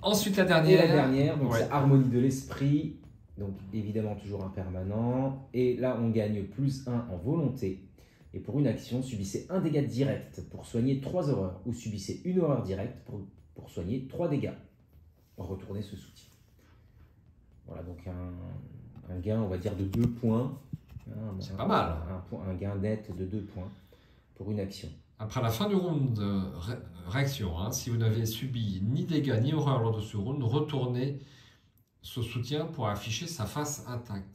Ensuite, la dernière. Donc c'est Harmonie de l'esprit, donc évidemment toujours impermanent. Et là, on gagne +1 en volonté. Et pour une action, subissez un dégât direct pour soigner 3 horreurs, ou subissez une horreur directe pour soigner 3 dégâts. Retournez ce soutien. Voilà, donc un gain, on va dire, de 2 points. C'est pas mal. Un gain net de 2 points pour une action. Après la fin du round, réaction, si vous n'avez subi ni dégâts ni horreur lors de ce round, retournez ce soutien pour afficher sa face intacte.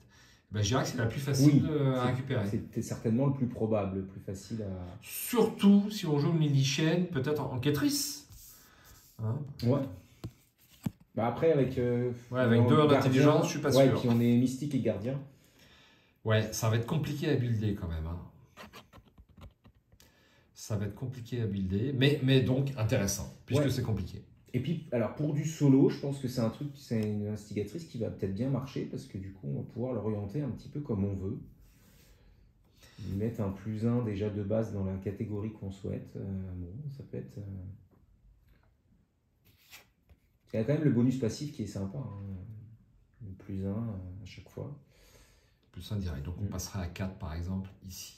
Je dirais que c'est la plus facile à récupérer. C'est certainement le plus probable, le plus facile à... Surtout si on joue une Lily Shen, peut-être enquêtrice. Ouais. Après, avec 2 en intelligence, je suis pas sûr. Et puis on est mystique et gardien. Ouais, ça va être compliqué à builder quand même. Ça va être compliqué à builder, mais donc intéressant, puisque c'est compliqué. Et puis, alors pour du solo, je pense que c'est une instigatrice qui va peut-être bien marcher, parce que du coup, on va pouvoir l'orienter un petit peu comme on veut. Lui mettre un +1 déjà de base dans la catégorie qu'on souhaite. Ça peut être... Il y a quand même le bonus passif qui est sympa. Le +1 à chaque fois. +1 direct, donc on passera à 4 par exemple ici.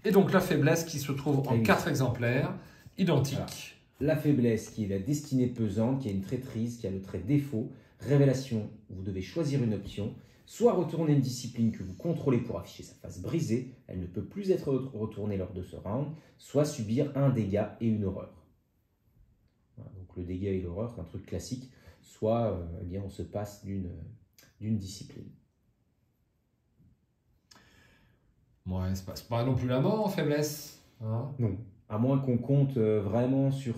Et donc la faiblesse qui se trouve en 4 exemplaires identiques. Voilà. La faiblesse qui est la destinée pesante, qui est une traîtrise, qui a le trait défaut. Révélation, vous devez choisir une option. soit retourner une discipline que vous contrôlez pour afficher sa face brisée, elle ne peut plus être retournée lors de ce round, soit subir un dégât et une horreur. Voilà, donc le dégât et l'horreur, c'est un truc classique, soit eh bien, on se passe d'une discipline. Ouais, c'est pas non plus la mort en faiblesse. Hein, non. À moins qu'on compte vraiment sur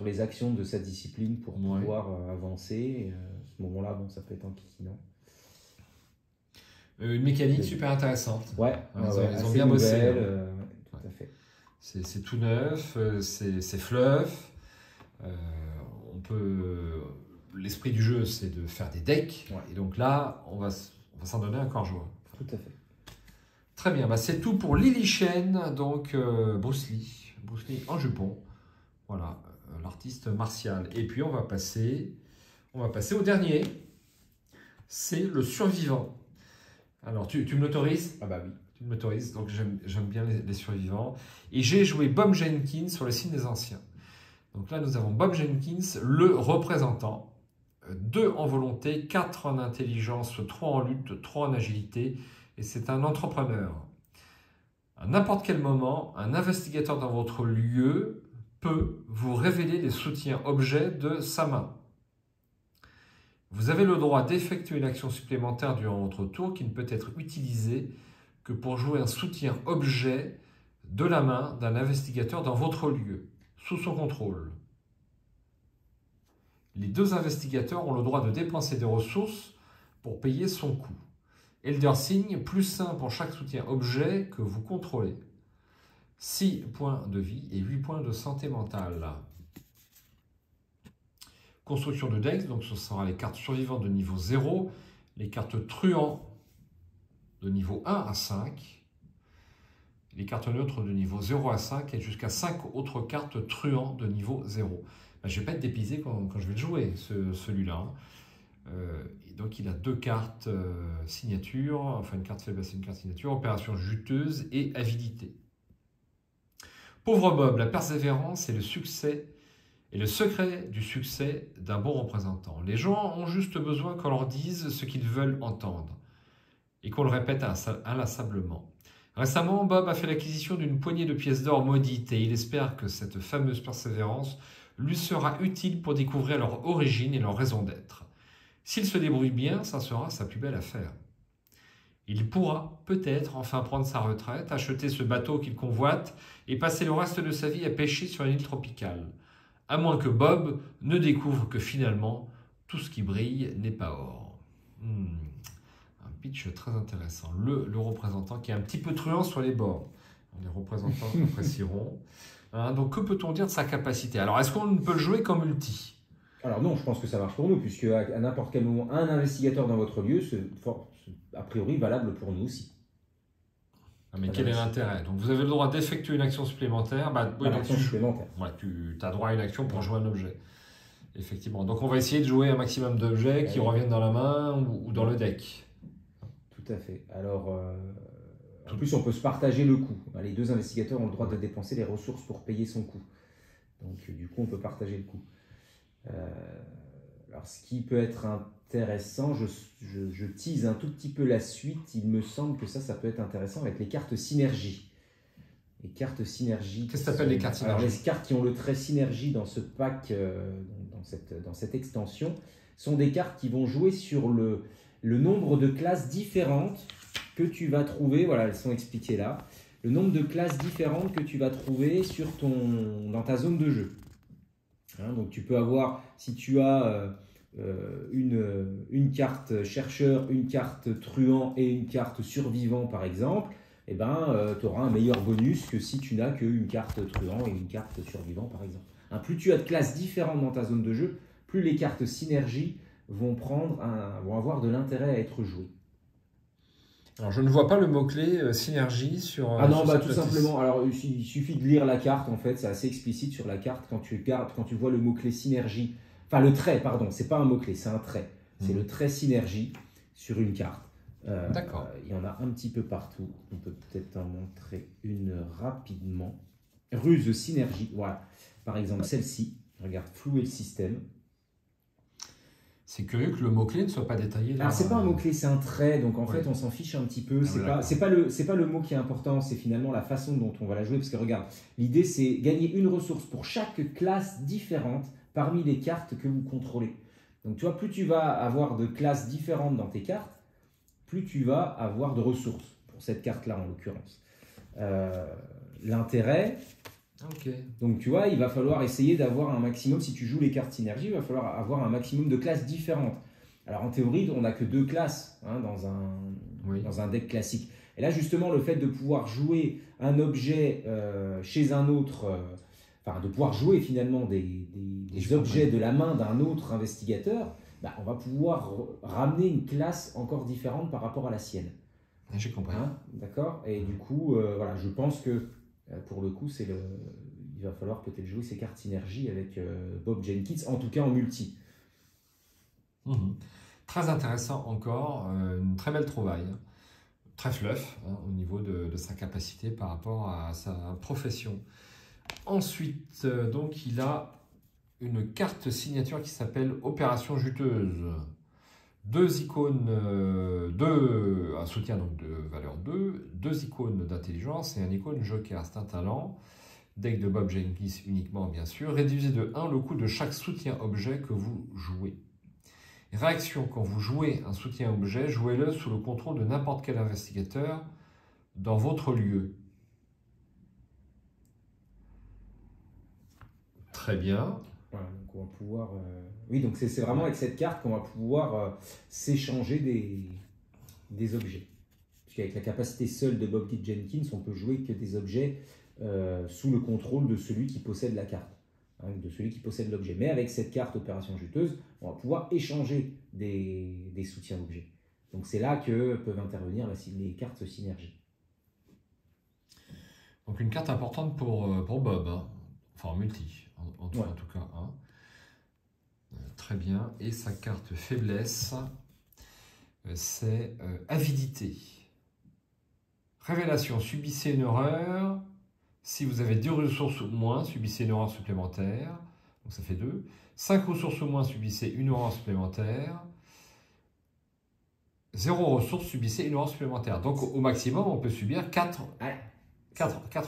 les actions de sa discipline pour pouvoir avancer. Et, à ce moment-là, bon, ça peut être enquiquinant. Une mécanique super intéressante. Ouais, ils ont bien bossé. Tout à fait. C'est tout neuf, c'est fluff. L'esprit du jeu, c'est de faire des decks. Ouais. Et donc là, on va s'en donner un corps joueur. Tout à fait. Très bien, bah c'est tout pour Lily Shen, donc Bruce Lee en jupon. Voilà, l'artiste martial. Et puis on va passer au dernier. C'est le survivant. Alors, tu me l'autorises? Ah bah oui. Tu me l'autorises, donc j'aime bien les survivants. Et j'ai joué Bob Jenkins sur le signe des anciens. Donc là, nous avons Bob Jenkins, le représentant. 2 en volonté, 4 en intelligence, 3 en lutte, 3 en agilité. Et c'est un entrepreneur. À n'importe quel moment, un investigateur dans votre lieu peut vous révéler les soutiens objets de sa main. Vous avez le droit d'effectuer une action supplémentaire durant votre tour qui ne peut être utilisée que pour jouer un soutien objet de la main d'un investigateur dans votre lieu, sous son contrôle. Les 2 investigateurs ont le droit de dépenser des ressources pour payer son coût. Elder Sign, +1 pour chaque soutien objet que vous contrôlez. 6 points de vie et 8 points de santé mentale. Construction de Dex, donc ce sera les cartes survivantes de niveau 0, les cartes truands de niveau 1 à 5, les cartes neutres de niveau 0 à 5 et jusqu'à 5 autres cartes truands de niveau 0. Ben, je ne vais pas être dépisé quand je vais le jouer, celui-là. Donc il a 2 cartes signature, enfin une carte faiblesse et une carte signature, opération juteuse et avidité. Pauvre Bob, la persévérance et le succès et le secret du succès d'un bon représentant. Les gens ont juste besoin qu'on leur dise ce qu'ils veulent entendre et qu'on le répète inlassablement. Récemment, Bob a fait l'acquisition d'une poignée de pièces d'or maudites et il espère que cette fameuse persévérance lui sera utile pour découvrir leur origine et leur raison d'être. S'il se débrouille bien, ça sera sa plus belle affaire. Il pourra peut-être enfin prendre sa retraite, acheter ce bateau qu'il convoite et passer le reste de sa vie à pêcher sur une île tropicale. À moins que Bob ne découvre que finalement, tout ce qui brille n'est pas or. Un pitch très intéressant. Le représentant qui est un petit peu truand sur les bords. Les représentants apprécieront. Donc que peut-on dire de sa capacité? Alors est-ce qu'on peut le jouer comme multi? Alors non, je pense que ça marche pour nous, puisque à n'importe quel moment, un investigateur dans votre lieu, c'est a priori valable pour nous aussi. Mais quel est l'intérêt? Donc vous avez le droit d'effectuer une action supplémentaire. Supplémentaire. Ouais, tu as droit à une action pour jouer un objet. Effectivement. Donc on va essayer de jouer un maximum d'objets qui reviennent dans la main ou dans le deck. Tout à fait. Alors, en plus, on peut se partager le coût. Les 2 investigateurs ont le droit de dépenser les ressources pour payer son coût. Donc du coup, on peut partager le coût. Alors, ce qui peut être intéressant, je tease un tout petit peu la suite. Il me semble que ça peut être intéressant avec les cartes synergie. Les cartes synergie. Qu'est-ce que tu appelles les cartes synergie? Alors, les cartes qui ont le trait synergie dans ce pack, dans cette extension, sont des cartes qui vont jouer sur le nombre de classes différentes que tu vas trouver. Voilà, elles sont expliquées là. Le nombre de classes différentes que tu vas trouver dans ta zone de jeu. Donc tu peux avoir, si tu as une carte chercheur, une carte truand et une carte survivant par exemple, tu auras un meilleur bonus que si tu n'as qu'une carte truand et une carte survivant par exemple. Plus tu as de classes différentes dans ta zone de jeu, plus les cartes synergie vont avoir de l'intérêt à être jouées. Alors je ne vois pas le mot-clé synergie sur... tout simplement. Alors il suffit de lire la carte en fait, c'est assez explicite sur la carte quand tu vois le mot-clé synergie. Enfin le trait, pardon, c'est pas un mot-clé, c'est un trait. C'est le trait synergie sur une carte. D'accord. Il y en a un petit peu partout. On peut peut-être en montrer une rapidement. Ruse synergie, voilà. Par exemple celle-ci, regarde, flouer le système. C'est curieux que le mot-clé ne soit pas détaillé là. Alors, c'est pas un mot-clé, c'est un trait, donc en fait, on s'en fiche un petit peu. C'est pas le mot qui est important, c'est finalement la façon dont on va la jouer. Parce que regarde, l'idée, c'est gagner une ressource pour chaque classe différente parmi les cartes que vous contrôlez. Donc, tu vois, plus tu vas avoir de classes différentes dans tes cartes, plus tu vas avoir de ressources, pour cette carte-là en l'occurrence. L'intérêt, donc tu vois, il va falloir essayer d'avoir un maximum, si tu joues les cartes synergie, il va falloir avoir un maximum de classes différentes. Alors en théorie, on n'a que 2 classes dans un deck classique. Et là justement, le fait de pouvoir jouer un objet chez un autre, enfin de pouvoir jouer finalement des objets de la main d'un autre investigateur, bah, on va pouvoir ramener une classe encore différente par rapport à la sienne. J'ai compris. D'accord. Et du coup, voilà, je pense que pour le coup, il va falloir peut-être jouer ces cartes synergie avec Bob Jenkins, en tout cas en multi. Très intéressant encore, une très belle trouvaille, très fluff au niveau de sa capacité par rapport à sa profession. Ensuite, donc, il a une carte signature qui s'appelle Opération Juteuse. 2 icônes, un soutien donc de valeur 2, 2 icônes d'intelligence et un icône joker. C'est un talent. Deck de Bob Jenkins uniquement, bien sûr. Réduisez de 1 le coût de chaque soutien objet que vous jouez. Réaction: quand vous jouez un soutien objet, jouez-le sous le contrôle de n'importe quel investigateur dans votre lieu. Très bien. Voilà, donc on va pouvoir. Oui, donc c'est vraiment avec cette carte qu'on va pouvoir s'échanger des objets. Puisqu'avec la capacité seule de Bob Jenkins, on peut jouer que des objets sous le contrôle de celui qui possède la carte, de celui qui possède l'objet. Mais avec cette carte Opération Juteuse, on va pouvoir échanger des soutiens objets. Donc c'est là que peuvent intervenir les cartes synergie. Donc une carte importante pour Bob, enfin en multi. En tout cas. Très bien. Et sa carte faiblesse, c'est avidité. Révélation: subissez une horreur. Si vous avez 2 ressources ou moins, subissez une horreur supplémentaire. Donc ça fait 2. 5 ressources ou moins, subissez une horreur supplémentaire. 0 ressources, subissez une horreur supplémentaire. Donc au maximum, on peut subir 4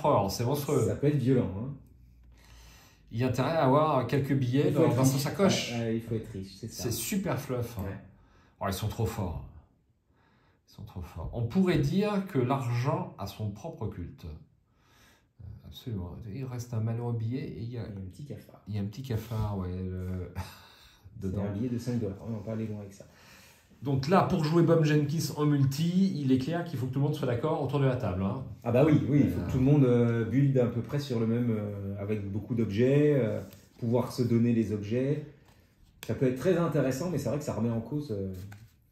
horreurs. C'est monstrueux. Ça peut être violent. Il y a intérêt à avoir quelques billets dans sa sacoche. Il faut être riche, c'est ça. C'est super fluff. Oh, ils sont trop forts. On pourrait dire que l'argent a son propre culte. Absolument. Il reste un malheureux billet et il y a un petit cafard. Il y a un petit cafard, ouais. C'est un billet de 5 $. On va pas aller loin avec ça. Donc là, pour jouer Bob Jenkins en multi, il est clair qu'il faut que tout le monde soit d'accord autour de la table. Ah bah oui, il faut que tout le monde build à peu près sur le même, avec beaucoup d'objets, pouvoir se donner les objets. Ça peut être très intéressant, mais c'est vrai que ça remet en cause,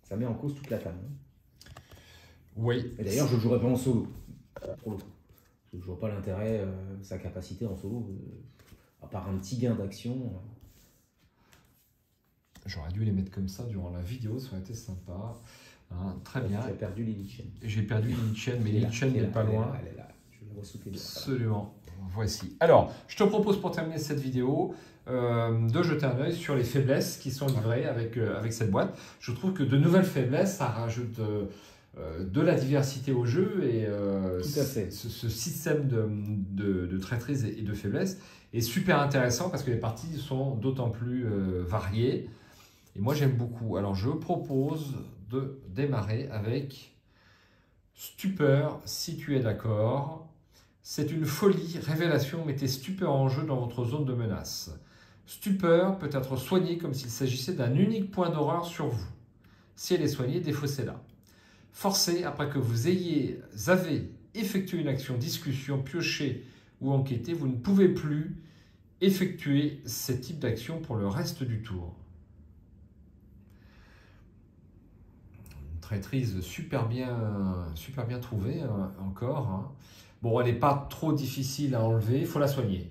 ça met en cause toute la table. Oui. Et d'ailleurs, je ne jouerai pas en solo, pour le coup. Je ne vois pas l'intérêt, sa capacité en solo, à part un petit gain d'action. J'aurais dû les mettre comme ça durant la vidéo, ça aurait été sympa. Très bien. Tu as perdu Lily Chen. J'ai perdu Lily Chen, mais Lily Chen n'est pas loin. Elle est là. Je vais le ressouper. Absolument. Voici. Alors, je te propose pour terminer cette vidéo de jeter un œil sur les faiblesses qui sont livrées avec cette boîte. Je trouve que de nouvelles faiblesses, ça rajoute de la diversité au jeu et tout à fait. Ce système de traîtrise et de faiblesse est super intéressant parce que les parties sont d'autant plus variées. Et moi, j'aime beaucoup. Alors, je propose de démarrer avec Stupeur, si tu es d'accord. C'est une folie. Révélation, mettez Stupeur en jeu dans votre zone de menace. Stupeur peut être soignée comme s'il s'agissait d'un unique point d'horreur sur vous. Si elle est soignée, défaussez-la. Forcez, après que vous avez effectué une action, discussion, pioché ou enquêté, vous ne pouvez plus effectuer ce type d'action pour le reste du tour. Une traîtrise super bien trouvée encore. Bon, elle n'est pas trop difficile à enlever, il faut la soigner.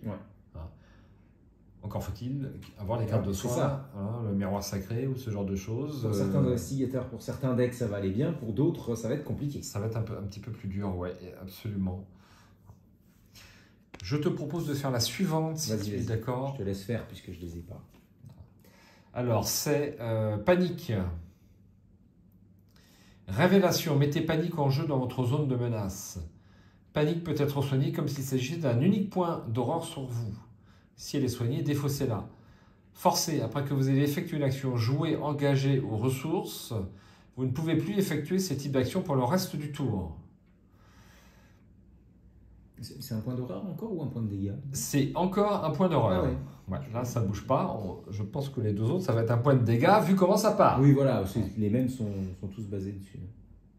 Encore faut-il avoir les cartes de soin, le miroir sacré ou ce genre de choses. Pour certains investigateurs, pour certains decks, ça va aller bien. Pour d'autres, ça va être compliqué. Ça va être un petit peu plus dur, ouais, absolument. Je te propose de faire la suivante, si tu es d'accord. Je te laisse faire puisque je ne les ai pas. Alors, c'est panique. Révélation. Mettez panique en jeu dans votre zone de menace. Panique peut être soignée comme s'il s'agissait d'un unique point d'horreur sur vous. Si elle est soignée, défaussez-la. Forcez. Après que vous ayez effectué une action jouée, engagée aux ressources, vous ne pouvez plus effectuer ces types d'actions pour le reste du tour. C'est un point d'horreur encore ou un point de dégâts? C'est encore un point d'horreur. Ah ouais. Ouais, là, ça ne bouge pas. Je pense que les deux autres, ça va être un point de dégâts, vu comment ça part. Oui, voilà, les mêmes sont tous basés dessus.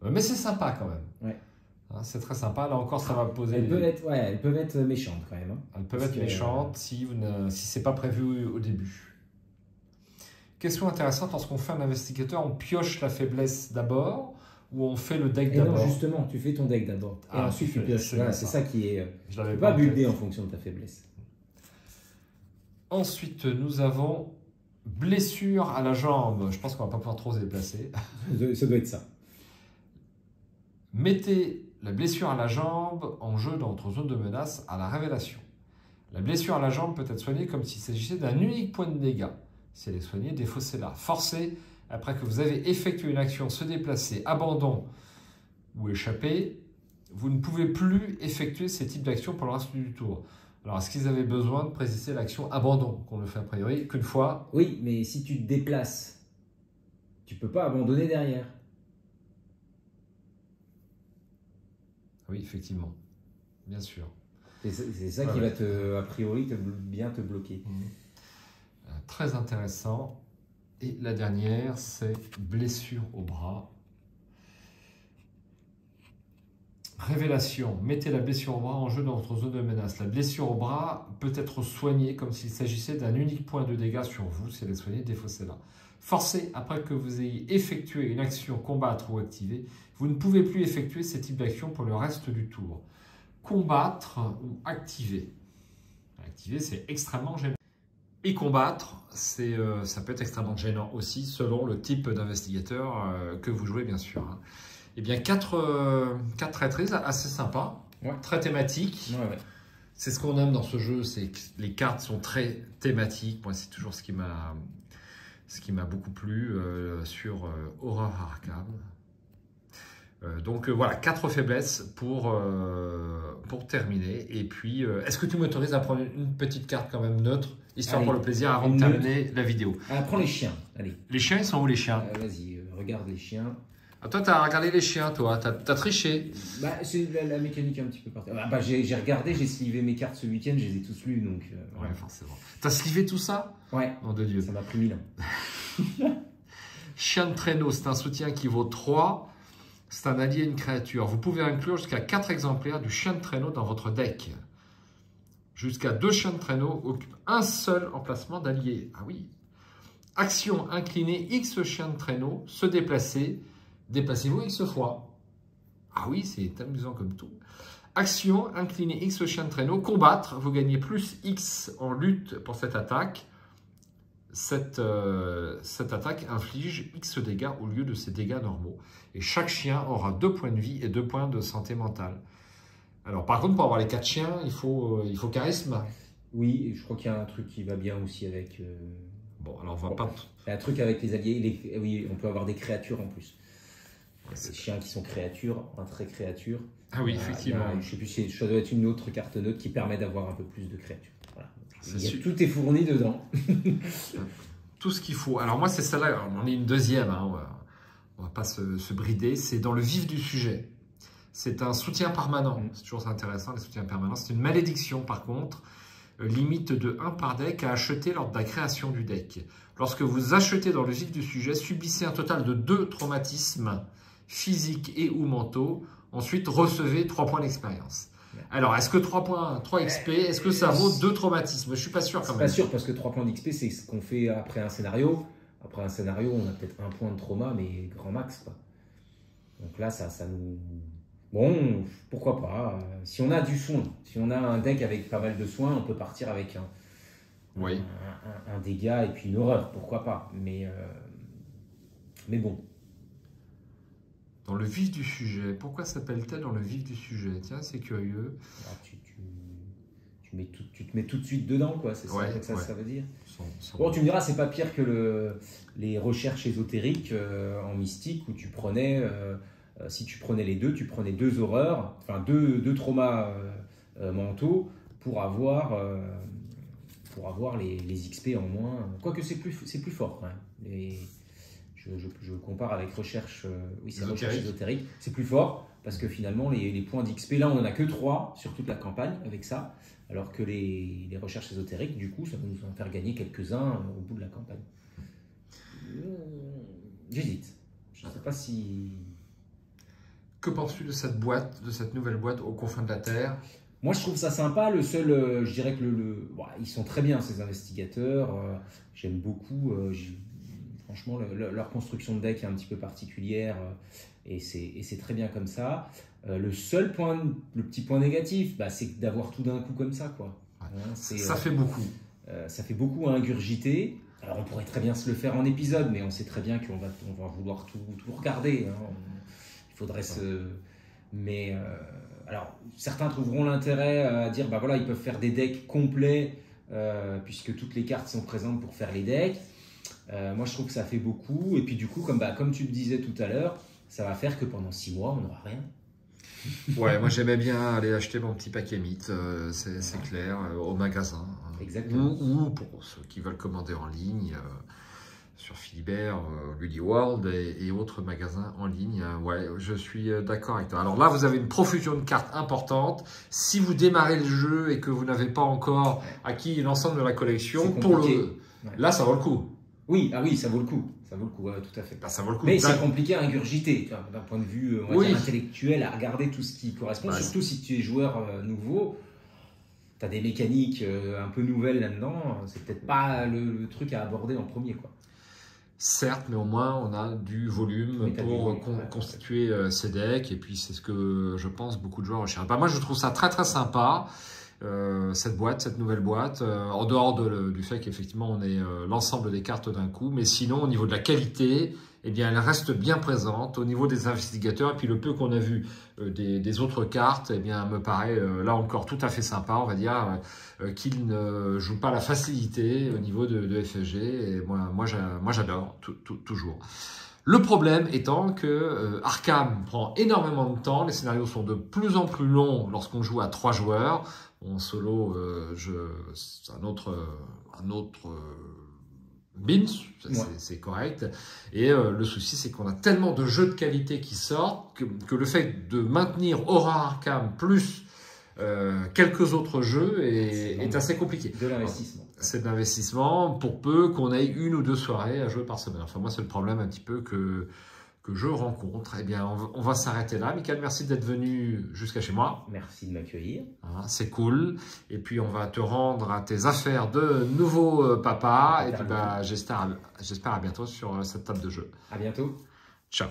Mais c'est sympa quand même. Ouais. Hein, c'est très sympa. Là encore, ça va poser... Elles peuvent être méchantes quand même. Hein. Elles peuvent être méchantes si ce n'est pas prévu au début. Question intéressante, lorsqu'on fait un investigateur, on pioche la faiblesse d'abord ou on fait le deck d'abord? Non, justement, tu fais ton deck d'abord. Et ensuite, tu pioches. Voilà, c'est ça qui est... Je tu ne l'avais peux pas builder en fonction de ta faiblesse. Ensuite, nous avons blessure à la jambe. Je pense qu'on ne va pas pouvoir trop se déplacer. Ça doit être ça. Mettez la blessure à la jambe en jeu dans votre zone de menace à la révélation. La blessure à la jambe peut être soignée comme s'il s'agissait d'un unique point de dégâts. Si elle est soignée, défaussez-la. Forcez, après que vous avez effectué une action, se déplacer, abandon ou échapper, vous ne pouvez plus effectuer ces types d'actions pour le reste du tour. Alors, est-ce qu'ils avaient besoin de préciser l'action abandon, qu'on le fait a priori qu'une fois? Oui, mais si tu te déplaces, tu ne peux pas abandonner derrière. Oui, effectivement. Bien sûr. C'est ça qui va a priori bien te bloquer. Très intéressant. Et la dernière, c'est blessure au bras. Révélation. Mettez la blessure au bras en jeu dans votre zone de menace. La blessure au bras peut être soignée comme s'il s'agissait d'un unique point de dégâts sur vous. Si elle est soignée, défaussez-la. Forcez, après que vous ayez effectué une action combattre ou activer, vous ne pouvez plus effectuer ces types d'actions pour le reste du tour. Combattre ou activer. Activer, c'est extrêmement gênant. Et combattre, ça peut être extrêmement gênant aussi, selon le type d'investigateur que vous jouez, bien sûr. Hein. Eh bien, 4 traîtrises assez sympas, très thématiques. Ouais. C'est ce qu'on aime dans ce jeu, c'est que les cartes sont très thématiques. Moi, c'est toujours ce qui m'a beaucoup plu sur Horror Arkham. Donc voilà, 4 faiblesses pour terminer. Et puis, est-ce que tu m'autorises à prendre une petite carte quand même neutre, histoire pour le plaisir, avant de terminer la vidéo? Prends les chiens, allez. Les chiens, ils sont où les chiens? Vas-y, regarde les chiens. Ah, toi, tu as regardé les chiens, toi, tu as triché. C'est la mécanique un petit peu partout. J'ai regardé, j'ai slivé mes cartes ce week-end, je les ai tous lues, donc... Ouais, forcément. Tu as slivé tout ça? Ouais, nom de Dieu. Ça m'a pris 1000 ans. Chien de traîneau, c'est un soutien qui vaut 3. C'est un allié, une créature. Vous pouvez inclure jusqu'à 4 exemplaires du chien de traîneau dans votre deck. Jusqu'à 2 chiens de traîneau occupent un seul emplacement d'allié. Ah oui. Action, incliner X chiens de traîneau, se déplacer. Déplacez-vous X fois. Ah oui, c'est amusant comme tout. Action, incliner X chiens de traîneau, combattre. Vous gagnez plus X en lutte pour cette attaque. Cette attaque inflige X dégâts au lieu de ses dégâts normaux. Et chaque chien aura 2 points de vie et 2 points de santé mentale. Alors par contre, pour avoir les 4 chiens, il faut charisme. Oui, je crois qu'il y a un truc qui va bien aussi avec... Bon, alors on va pas... Il y a un truc avec les alliés. Oui, on peut avoir des créatures en plus. Des chiens qui sont créatures, un trait créature. Ah oui, effectivement. Je ne sais plus si ça doit être une autre carte neutre qui permet d'avoir un peu plus de créatures. Voilà. Tout est fourni dedans. Tout ce qu'il faut. Alors moi, c'est celle-là. On en est une deuxième. Hein. On va pas se brider. C'est dans le vif du sujet. C'est un soutien permanent. C'est toujours intéressant, les soutiens permanents. C'est une malédiction, par contre. Limite de 1 par deck à acheter lors de la création du deck. Lorsque vous achetez dans le vif du sujet, subissez un total de 2 traumatismes physiques et ou mentaux. Ensuite, recevez 3 points d'expérience. Alors, est-ce que 3 XP, est-ce que ça vaut 2 traumatismes? Je suis pas sûr quand même. Pas sûr, parce que 3 points d'XP, c'est ce qu'on fait après un scénario. Après un scénario, on a peut-être 1 point de trauma, mais grand max, quoi. Donc là, ça nous... Bon, pourquoi pas. Si on a du soin, si on a un deck avec pas mal de soins, on peut partir avec un dégât et puis une horreur, pourquoi pas. Mais bon. Dans le vif du sujet. Pourquoi s'appelle-t-elle dans le vif du sujet? Tiens, c'est curieux. Alors, tu tu te mets tout de suite dedans, quoi. C'est ça, Ouais, ça veut dire. Bon, Tu me diras, c'est pas pire que les recherches ésotériques en mystique où tu prenais, si tu prenais les deux, tu prenais deux horreurs, enfin deux traumas mentaux pour avoir les XP en moins. Quoique c'est plus fort quand même. Je compare avec recherche, recherche ésotérique. C'est plus fort parce que finalement, les points d'XP, là, on n'en a que 3 sur toute la campagne avec ça, alors que les recherches ésotériques, du coup, ça va nous en faire gagner quelques-uns au bout de la campagne. J'hésite. Je ne sais pas si... Que penses-tu de cette boîte, de cette nouvelle boîte aux confins de la Terre? Moi, je trouve ça sympa. Le seul, je dirais que ils sont très bien, ces investigateurs. J'aime beaucoup. Franchement, leur construction de deck est un petit peu particulière et c'est très bien comme ça. Le petit point négatif, c'est d'avoir tout d'un coup comme ça, quoi. Ouais. Hein, ça fait beaucoup. Ça fait beaucoup à ingurgiter. Alors, on pourrait très bien se le faire en épisode, mais on sait très bien qu'on va vouloir tout regarder. Hein. Il faudrait se... Mais... alors, certains trouveront l'intérêt à dire, voilà, ils peuvent faire des decks complets puisque toutes les cartes sont présentes pour faire les decks. Moi, je trouve que ça fait beaucoup. Et puis, du coup, comme tu le disais tout à l'heure, ça va faire que pendant 6 mois, on n'aura rien. Ouais, moi, j'aimais bien aller acheter mon petit paquet Mythe, c'est clair, au magasin. Exactement. Ou pour ceux qui veulent commander en ligne, sur Philibert, Ludi World et autres magasins en ligne. Ouais, je suis d'accord avec toi. Alors là, vous avez une profusion de cartes importante. Si vous démarrez le jeu et que vous n'avez pas encore acquis l'ensemble de la collection, là, ça vaut le coup. Oui, ça vaut le coup. Ça vaut le coup, tout à fait. Ça vaut le coup. Mais c'est compliqué à ingurgiter, d'un point de vue dire, intellectuel, à regarder tout ce qui correspond. Surtout si tu es joueur nouveau, tu as des mécaniques un peu nouvelles là-dedans. C'est peut-être pas le truc à aborder en premier, quoi. Certes, mais au moins on a du volume pour constituer ces decks. Et puis c'est ce que je pense beaucoup de joueurs recherchent. Moi, je trouve ça très très sympa. Cette nouvelle boîte, en dehors du fait qu'effectivement on ait l'ensemble des cartes d'un coup, mais sinon au niveau de la qualité, eh bien elle reste bien présente, au niveau des investigateurs, et puis le peu qu'on a vu des autres cartes, eh bien me paraît là encore tout à fait sympa, on va dire, qu'ils ne jouent pas la facilité au niveau de FFG, et moi j'adore, toujours. Le problème étant que Arkham prend énormément de temps, les scénarios sont de plus en plus longs lorsqu'on joue à 3 joueurs. En solo, c'est un autre binge, c'est correct. Et le souci, c'est qu'on a tellement de jeux de qualité qui sortent que le fait de maintenir Horror Arkham plus quelques autres jeux est assez compliqué. De l'investissement. C'est de l'investissement pour peu qu'on ait 1 ou 2 soirées à jouer par semaine. Enfin, moi, c'est le problème un petit peu que je rencontre. Eh bien, on va s'arrêter là. Michael, merci d'être venu jusqu'à chez moi. Merci de m'accueillir. C'est cool. Et puis, on va te rendre à tes affaires de nouveau papa. Et puis, j'espère à bientôt sur cette table de jeu. À bientôt. Ciao.